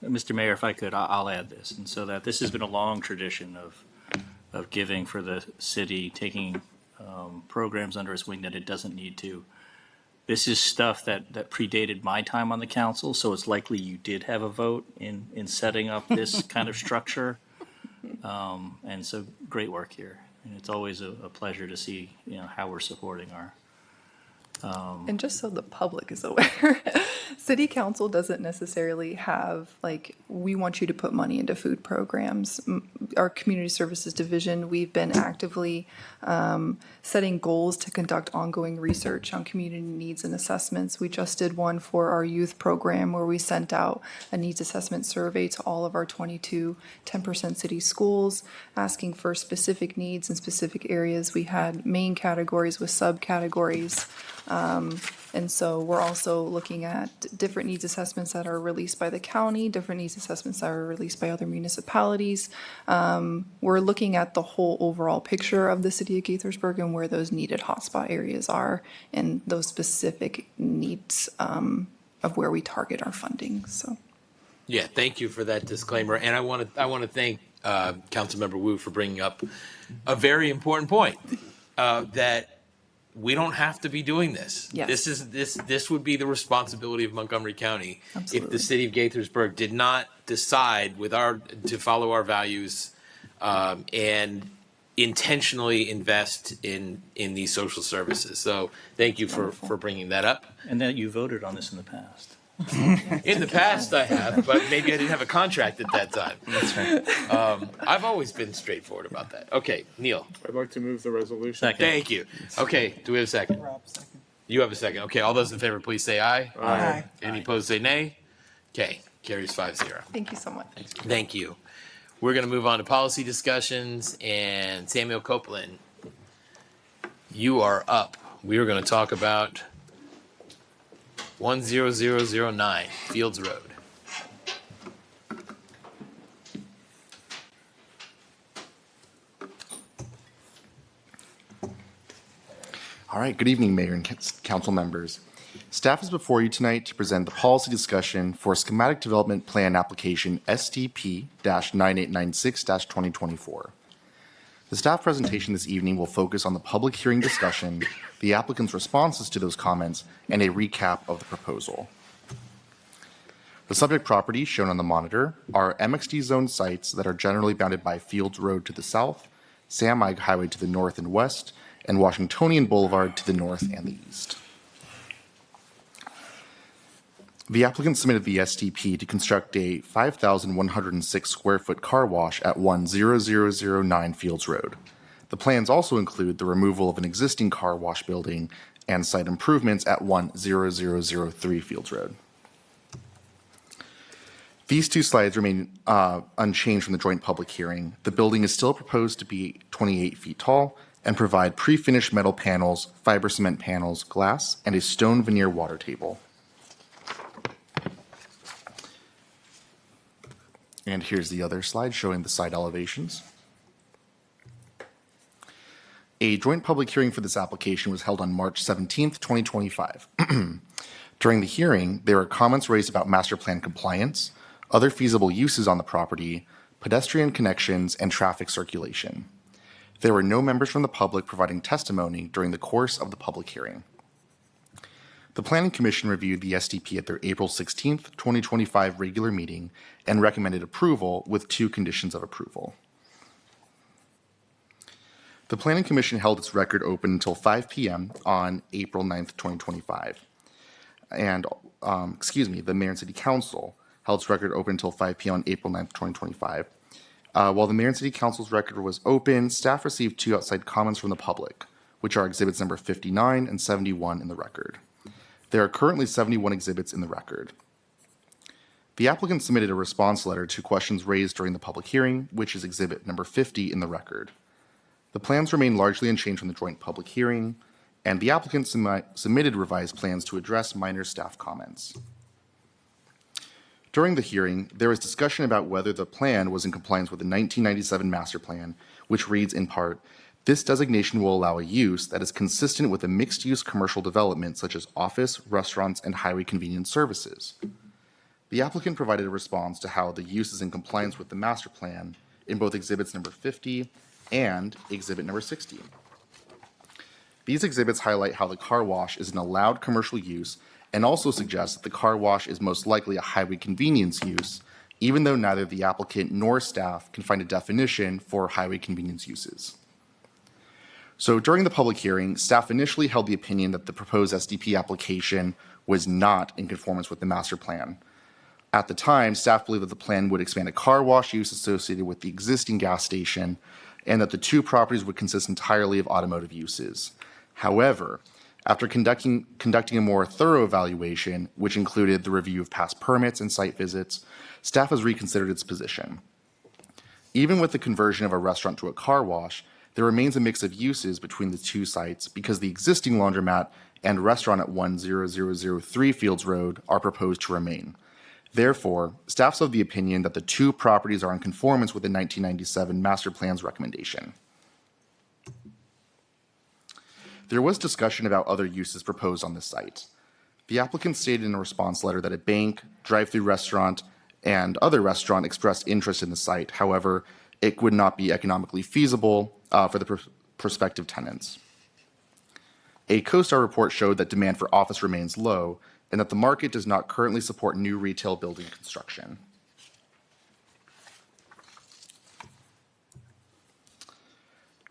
Mr. Mayor, if I could, I'll add this, and so that this has been a long tradition of giving for the city, taking programs under its wing that it doesn't need to. This is stuff that predated my time on the council, so it's likely you did have a vote in setting up this kind of structure. And so great work here. And it's always a pleasure to see, how we're supporting our. And just so the public is aware, City Council doesn't necessarily have, we want you to put money into food programs. Our Community Services Division, we've been actively setting goals to conduct ongoing research on community needs and assessments. We just did one for our youth program where we sent out a needs assessment survey to all of our 22 10% city schools, asking for specific needs in specific areas. We had main categories with subcategories. And so we're also looking at different needs assessments that are released by the county, different needs assessments that are released by other municipalities. We're looking at the whole overall picture of the city of Gaithersburg and where those needed hotspot areas are and those specific needs of where we target our funding. So, Yeah, thank you for that disclaimer. And I want to thank Councilmember Wu for bringing up a very important point, that we don't have to be doing this. Yes. This would be the responsibility of Montgomery County if Absolutely. the city of Gaithersburg did not decide to follow our values and intentionally invest in these social services. So thank you for bringing that up. And that you voted on this in the past. In the past, I have, but maybe I didn't have a contract at that time. That's right. I've always been straightforward about that. Okay, Neil. I'd like to move the resolution. Second. Thank you. Okay, do we have a second? You have a second. Okay, all those in favor, please say aye. Aye. Any opposed, say nay. Okay, carries 5-0. thank you so much. Thank you. We're going to move on to policy discussions, and Samuel Copeland, you are up. We are going to talk about 10009 Fields Road. All right, good evening, Mayor and Council members. Staff is before you tonight to present the policy discussion for Schematic Development Plan Application SDP-9896-2024. The staff presentation this evening will focus on the public hearing discussion, the applicant's responses to those comments, and a recap of the proposal. The subject properties shown on the monitor are MXD zone sites that are generally bounded by Fields Road to the south, Sam Ike Highway to the north and west, and Washingtonian Boulevard to the north and the east. The applicant submitted the SDP to construct a 5,106 square foot car wash at 10009 Fields Road. The plans also include the removal of an existing car wash building and site improvements at 10003 Fields Road. These two slides remain unchanged from the joint public hearing. The building is still proposed to be 28 feet tall and provide pre-finished metal panels, fiber cement panels, glass, and a stone veneer water table. And here's the other slide showing the site elevations. A joint public hearing for this application was held on March 17th, 2025. During the hearing, there were comments raised about master plan compliance, other feasible uses on the property, pedestrian connections, and traffic circulation. There were no members from the public providing testimony during the course of the public hearing. The Planning Commission reviewed the SDP at their April 16th, 2025 regular meeting and recommended approval with 2 conditions of approval. The Planning Commission held its record open until 5 p.m. on April 9th, 2025. And, the Mayor and City Council held its record open until 5 p.m. on April 9th, 2025. While the Mayor and City Council's record was open, staff received 2 outside comments from the public, which are exhibits number 59 and 71 in the record. There are currently 71 exhibits in the record. The applicant submitted a response letter to questions raised during the public hearing, which is exhibit number 50 in the record. The plans remain largely unchanged from the joint public hearing, and the applicant submitted revised plans to address minor staff comments. During the hearing, there was discussion about whether the plan was in compliance with the 1997 master plan, which reads in part, "This designation will allow a use that is consistent with a mixed-use commercial development such as office, restaurants, and highway convenience services." The applicant provided a response to how the use is in compliance with the master plan in both exhibits number 50 and exhibit number 60. These exhibits highlight how the car wash is an allowed commercial use and also suggest that the car wash is most likely a highway convenience use, even though neither the applicant nor staff can find a definition for highway convenience uses. So during the public hearing, staff initially held the opinion that the proposed SDP application was not in conformance with the master plan. At the time, staff believed that the plan would expand a car wash use associated with the existing gas station and that the 2 properties would consist entirely of automotive uses. However, after conducting a more thorough evaluation, which included the review of past permits and site visits, staff has reconsidered its position. Even with the conversion of a restaurant to a car wash, there remains a mix of uses between the 2 sites because the existing laundromat and restaurant at 10003 Fields Road are proposed to remain. Therefore, staff's of the opinion that the 2 properties are in conformance with the 1997 master plan's recommendation. There was discussion about other uses proposed on this site. The applicant stated in a response letter that a bank, drive-through restaurant, and other restaurant expressed interest in the site. However, it would not be economically feasible for the prospective tenants. A CoStar report showed that demand for office remains low and that the market does not currently support new retail building construction.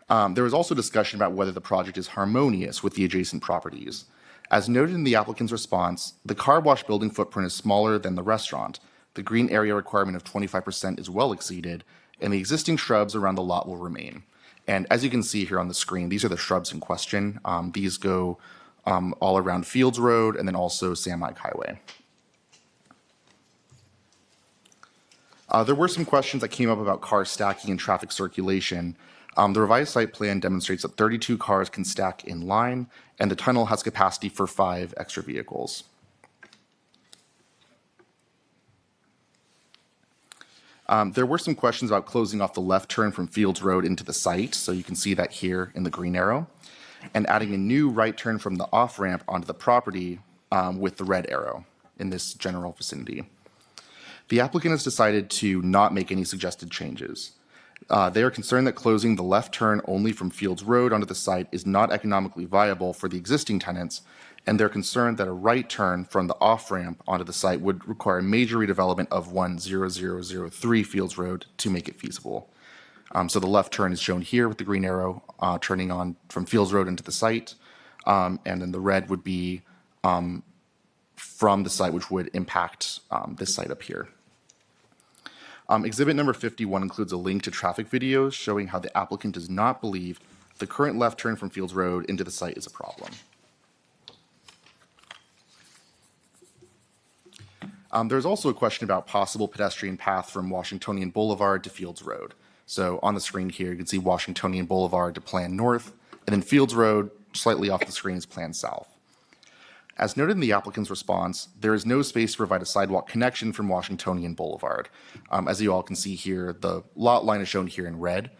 There was also discussion about whether the project is harmonious with the adjacent properties. As noted in the applicant's response, the car wash building footprint is smaller than the restaurant. The green area requirement of 25% is well exceeded, and the existing shrubs around the lot will remain. And as you can see here on the screen, these are the shrubs in question. These go all around Fields Road and then also Sam Ike Highway. There were some questions that came up about car stacking and traffic circulation. The revised site plan demonstrates that 32 cars can stack in line, and the tunnel has capacity for 5 extra vehicles. There were some questions about closing off the left turn from Fields Road into the site, so you can see that here in the green arrow. and adding a new right turn from the off-ramp onto the property with the red arrow in this general vicinity. The applicant has decided to not make any suggested changes. They are concerned that closing the left turn only from Fields Road onto the site is not economically viable for the existing tenants, and they're concerned that a right turn from the off-ramp onto the site would require major redevelopment of 10003 Fields Road to make it feasible. So the left turn is shown here with the green arrow turning on from Fields Road into the site, and then the red would be from the site, which would impact this site up here. Exhibit number 51 includes a link to traffic videos showing how the applicant does not believe the current left turn from Fields Road into the site is a problem. There's also a question about possible pedestrian path from Washingtonian Boulevard to Fields Road. So on the screen here, you can see Washingtonian Boulevard to plan north, and then Fields Road, slightly off the screen, is planned south. As noted in the applicant's response, there is no space to provide a sidewalk connection from Washingtonian Boulevard. As you all can see here, the lot line is shown here in red.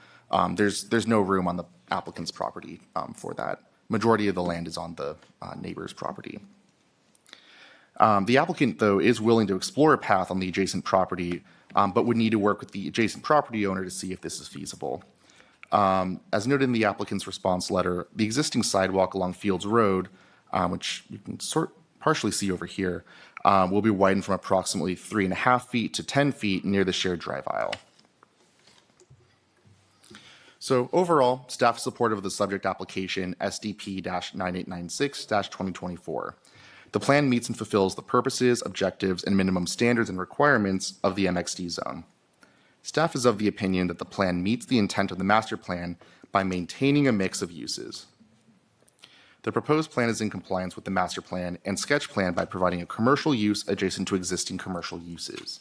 There's no room on the applicant's property for that. Majority of the land is on the neighbor's property. The applicant, though, is willing to explore a path on the adjacent property, but would need to work with the adjacent property owner to see if this is feasible. As noted in the applicant's response letter, the existing sidewalk along Fields Road, which you can partially see over here, will be widened from approximately 3.5 feet to 10 feet near the shared drive aisle. So overall, staff is supportive of the subject application SDP-9896-2024. The plan meets and fulfills the purposes, objectives, and minimum standards and requirements of the MXD zone. Staff is of the opinion that the plan meets the intent of the master plan by maintaining a mix of uses. The proposed plan is in compliance with the master plan and sketch plan by providing a commercial use adjacent to existing commercial uses.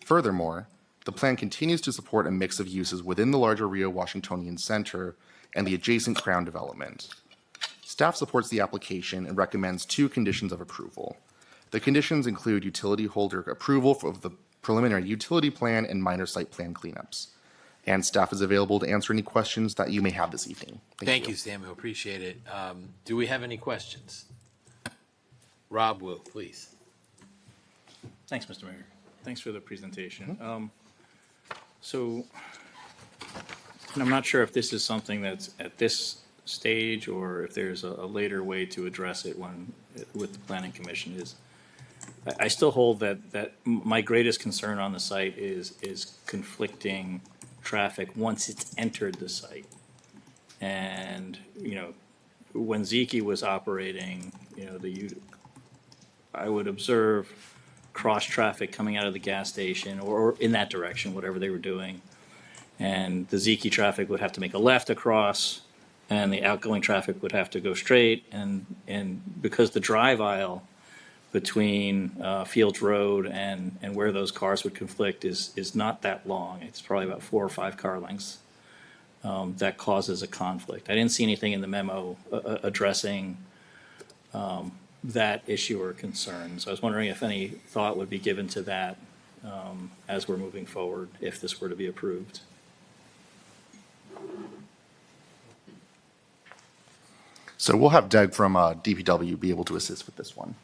Furthermore, the plan continues to support a mix of uses within the larger Rio Washingtonian Center and the adjacent Crown development. Staff supports the application and recommends 2 conditions of approval. The conditions include utility holder approval of the preliminary utility plan and minor site plan cleanups. And staff is available to answer any questions that you may have this evening. Thank you, Samuel. Appreciate it. Do we have any questions? Rob will, please. Thanks, Mr. Mayor. Thanks for the presentation. So, and I'm not sure if this is something that's at this stage or if there's a later way to address it with the Planning Commission is, I still hold that my greatest concern on the site is conflicting traffic once it's entered the site. And, when Zeke was operating, I would observe cross traffic coming out of the gas station or in that direction, whatever they were doing. And the Zeke traffic would have to make a left across and the outgoing traffic would have to go straight. And because the drive aisle between Fields Road and where those cars would conflict is not that long. It's probably about 4 or 5 car lengths. That causes a conflict. I didn't see anything in the memo addressing that issue or concern. So I was wondering if any thought would be given to that as we're moving forward, if this were to be approved. So we'll have Doug from DPW be able to assist with this one.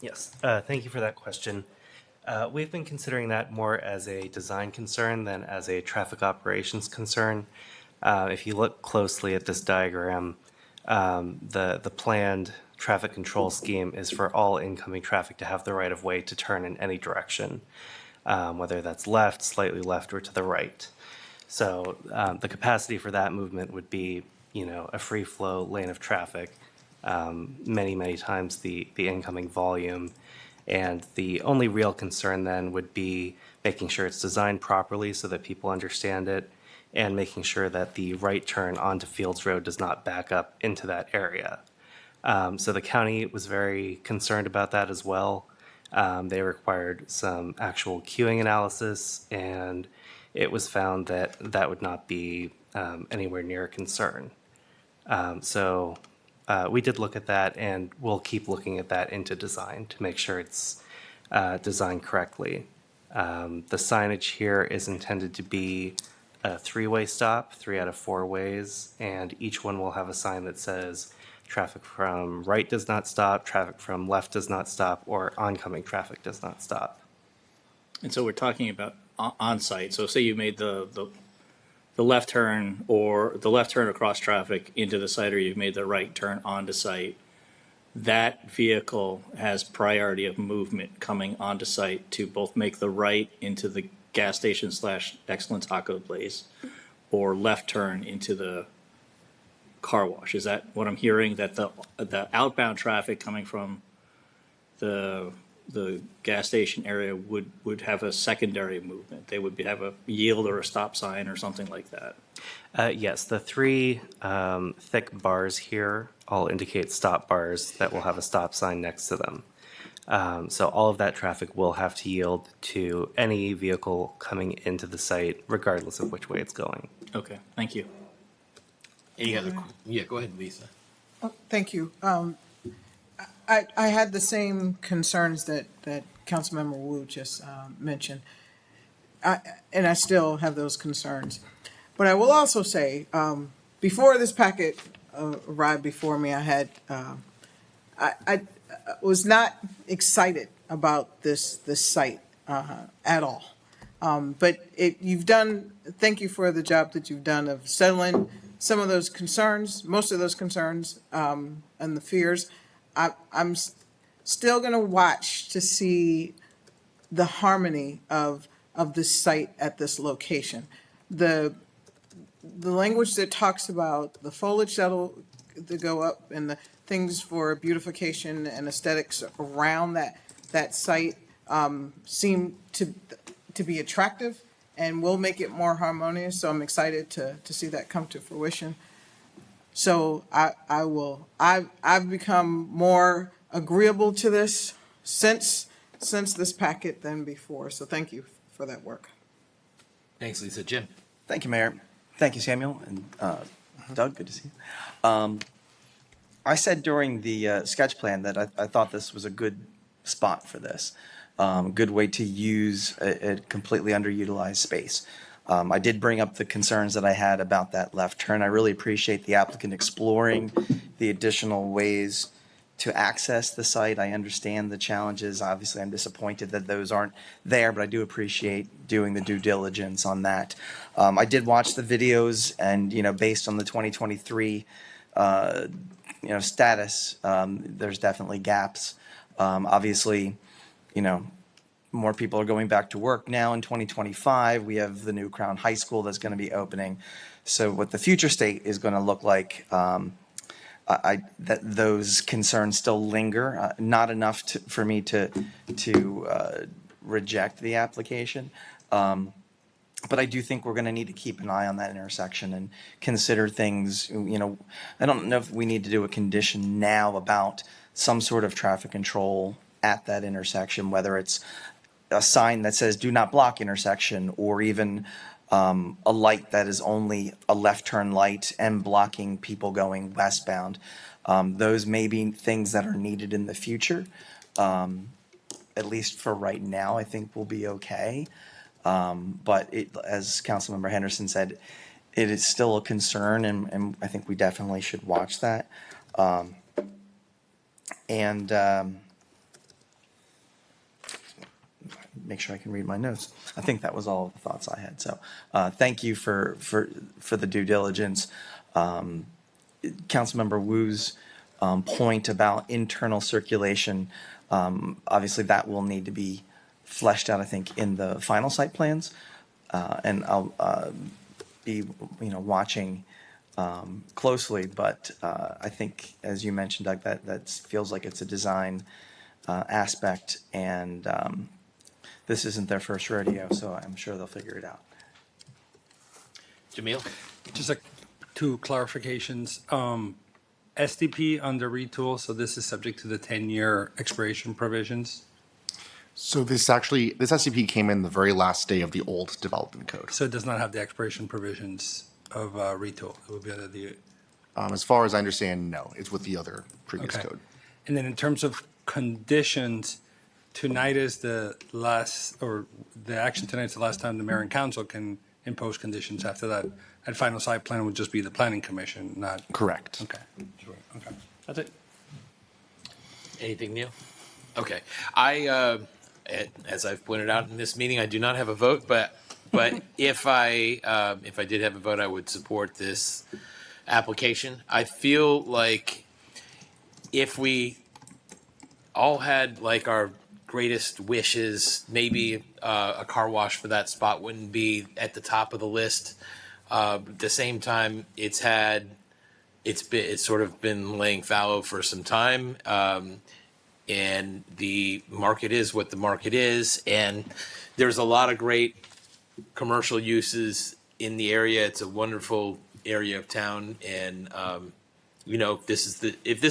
Yes, thank you for that question. We've been considering that more as a design concern than as a traffic operations concern. If you look closely at this diagram, the planned traffic control scheme is for all incoming traffic to have the right of way to turn in any direction, whether that's left, slightly left, or to the right. So the capacity for that movement would be, a free flow lane of traffic, many times the incoming volume. And the only real concern then would be making sure it's designed properly so that people understand it, and making sure that the right turn onto Fields Road does not back up into that area. So the county was very concerned about that as well. They required some actual queuing analysis, and it was found that that would not be anywhere near a concern. So we did look at that, and we'll keep looking at that into design to make sure it's designed correctly. The signage here is intended to be a three-way stop, 3 out of 4 ways, and each one will have a sign that says traffic from right does not stop, traffic from left does not stop, or oncoming traffic does not stop. And so we're talking about on-site. So say you made the left turn or the left turn across traffic into the site, or you've made the right turn onto site. That vehicle has priority of movement coming onto site to both make the right into the gas station / excellent taco place or left turn into the car wash. Is that what I'm hearing? That the outbound traffic coming from the gas station area would have a secondary movement. They would have a yield or a stop sign or something like that. Yes, the 3 thick bars here all indicate stop bars that will have a stop sign next to them. So all of that traffic will have to yield to any vehicle coming into the site, regardless of which way it's going. Okay, thank you. Any other? Yeah, go ahead, Lisa. Oh, thank you. I had the same concerns that Councilmember Wu just mentioned. And I still have those concerns. But I will also say, before this packet arrived before me, I was not excited about this site at all. But thank you for the job that you've done of settling some of those concerns, most of those concerns, and the fears. I'm still going to watch to see the harmony of this site at this location. The language that talks about the foliage that'll go up and the things for beautification and aesthetics around that site seem to be attractive and will make it more harmonious. So I'm excited to see that come to fruition. So I've become more agreeable to this since this packet than before. So thank you for that work. Thanks, Lisa. Jim. Thank you, Mayor. Thank you, Samuel, and Doug, good to see you. I said during the sketch plan that I thought this was a good spot for this, good way to use a completely underutilized space. I did bring up the concerns that I had about that left turn. I really appreciate the applicant exploring the additional ways to access the site. I understand the challenges. Obviously, I'm disappointed that those aren't there, but I do appreciate doing the due diligence on that. I did watch the videos, and based on the 2023 status, there's definitely gaps. Obviously, more people are going back to work now in 2025. We have the new Crown High School that's going to be opening. So what the future state is going to look like, that those concerns still linger, not enough for me to reject the application. But I do think we're going to need to keep an eye on that intersection and consider things. I don't know if we need to do a condition now about some sort of traffic control at that intersection, whether it's a sign that says "Do not block intersection," or even a light that is only a left turn light and blocking people going westbound. Those may be things that are needed in the future. At least for right now, I think we'll be okay. But as Councilmember Henderson said, it is still a concern, and I think we definitely should watch that. Make sure I can read my notes. I think that was all the thoughts I had. So thank you for the due diligence. Councilmember Wu's point about internal circulation, obviously that will need to be fleshed out, I think, in the final site plans. And I'll be watching closely. But I think, as you mentioned, Doug, that feels like it's a design aspect, and this isn't their first rodeo, so I'm sure they'll figure it out. Jamil? Just 2 clarifications. SDP under retool, so this is subject to the 10-year expiration provisions. So this SCP came in the very last day of the old development code. So it does not have the expiration provisions of retool. It would be under the. As far as I understand, no, it's with the other previous code. And then in terms of conditions, tonight is the last, or the action tonight is the last time the mayor and council can impose conditions after that. And final site plan would just be the planning commission, not, Correct. okay. Okay, that's it. Anything new? Okay. As I've pointed out in this meeting, I do not have a vote, but if I did have a vote, I would support this application. I feel like if we all had like our greatest wishes, maybe a car wash for that spot wouldn't be at the top of the list. At the same time, it's sort of been laying fallow for some time. And the market is what the market is. And there's a lot of great commercial uses in the area. It's a wonderful area of town. And, if this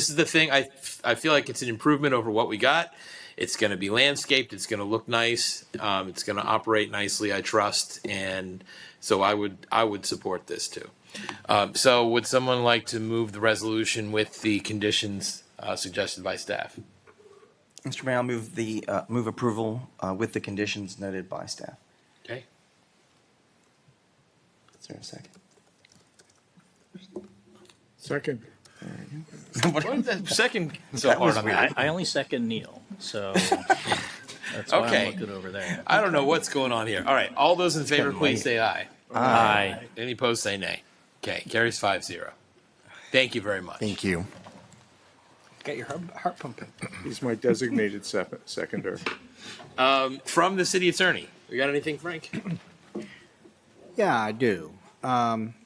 is the thing, I feel like it's an improvement over what we got. It's going to be landscaped. It's going to look nice. It's going to operate nicely, I trust. And so I would support this too. So would someone like to move the resolution with the conditions suggested by staff? Mr. Mayor, I'll move approval with the conditions noted by staff. Okay. Is there a second? Second. What is that second so That was hard on that? I only second Neil, so that's why Okay. I'm looking over there. I don't know what's going on here. All right. All those in favor, please say aye. Aye. Any opposed, say nay. Okay. Carries 5-0. Thank you very much. Thank you. Get your heart pumping. He's my designated seconder. From the city attorney. We got anything, Frank? Yeah, I do.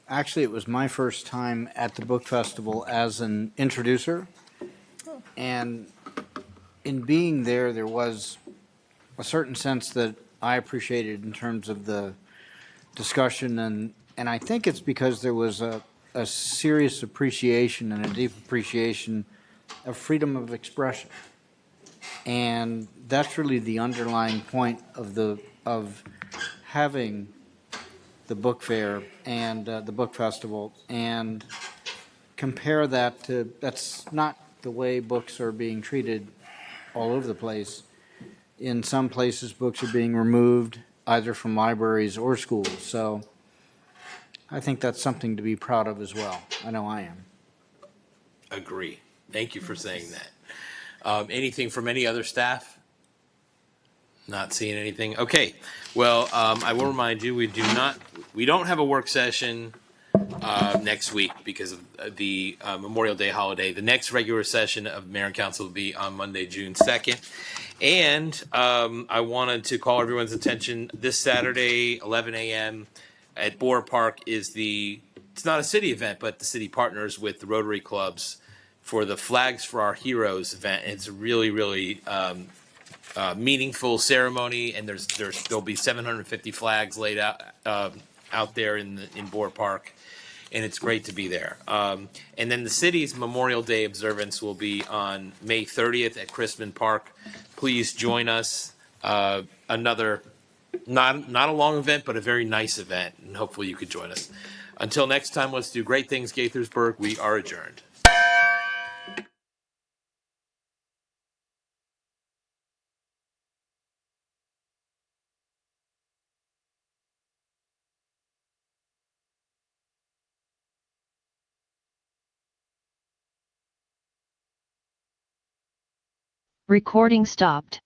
Actually, it was my first time at the book festival as an introducer. And in being there, there was a certain sense that I appreciated in terms of the discussion. And I think it's because there was a serious appreciation and a deep appreciation of freedom of expression. And that's really the underlying point of having the book fair and the book festival, and compare that to, that's not the way books are being treated all over the place. In some places, books are being removed either from libraries or schools. So I think that's something to be proud of as well. I know I am. Agree. Thank you for saying that. Anything from any other staff? Not seeing anything. Okay. Well, I will remind you, we don't have a work session next week because of the Memorial Day holiday. The next regular session of Mayor and Council will be on Monday, June 2nd. And I wanted to call everyone's attention this Saturday, 11 a.m. at Boer Park it's not a city event, but the city partners with the Rotary Clubs for the Flags for Our Heroes event. It's a really, really meaningful ceremony, and there'll be 750 flags laid out there in Boer Park, and it's great to be there. And then the city's Memorial Day observance will be on May 30th at Crispin Park. Please join us. Another not a long event, but a very nice event, and hopefully you could join us. Until next time, let's do great things, Gaithersburg. We are adjourned. Recording stopped.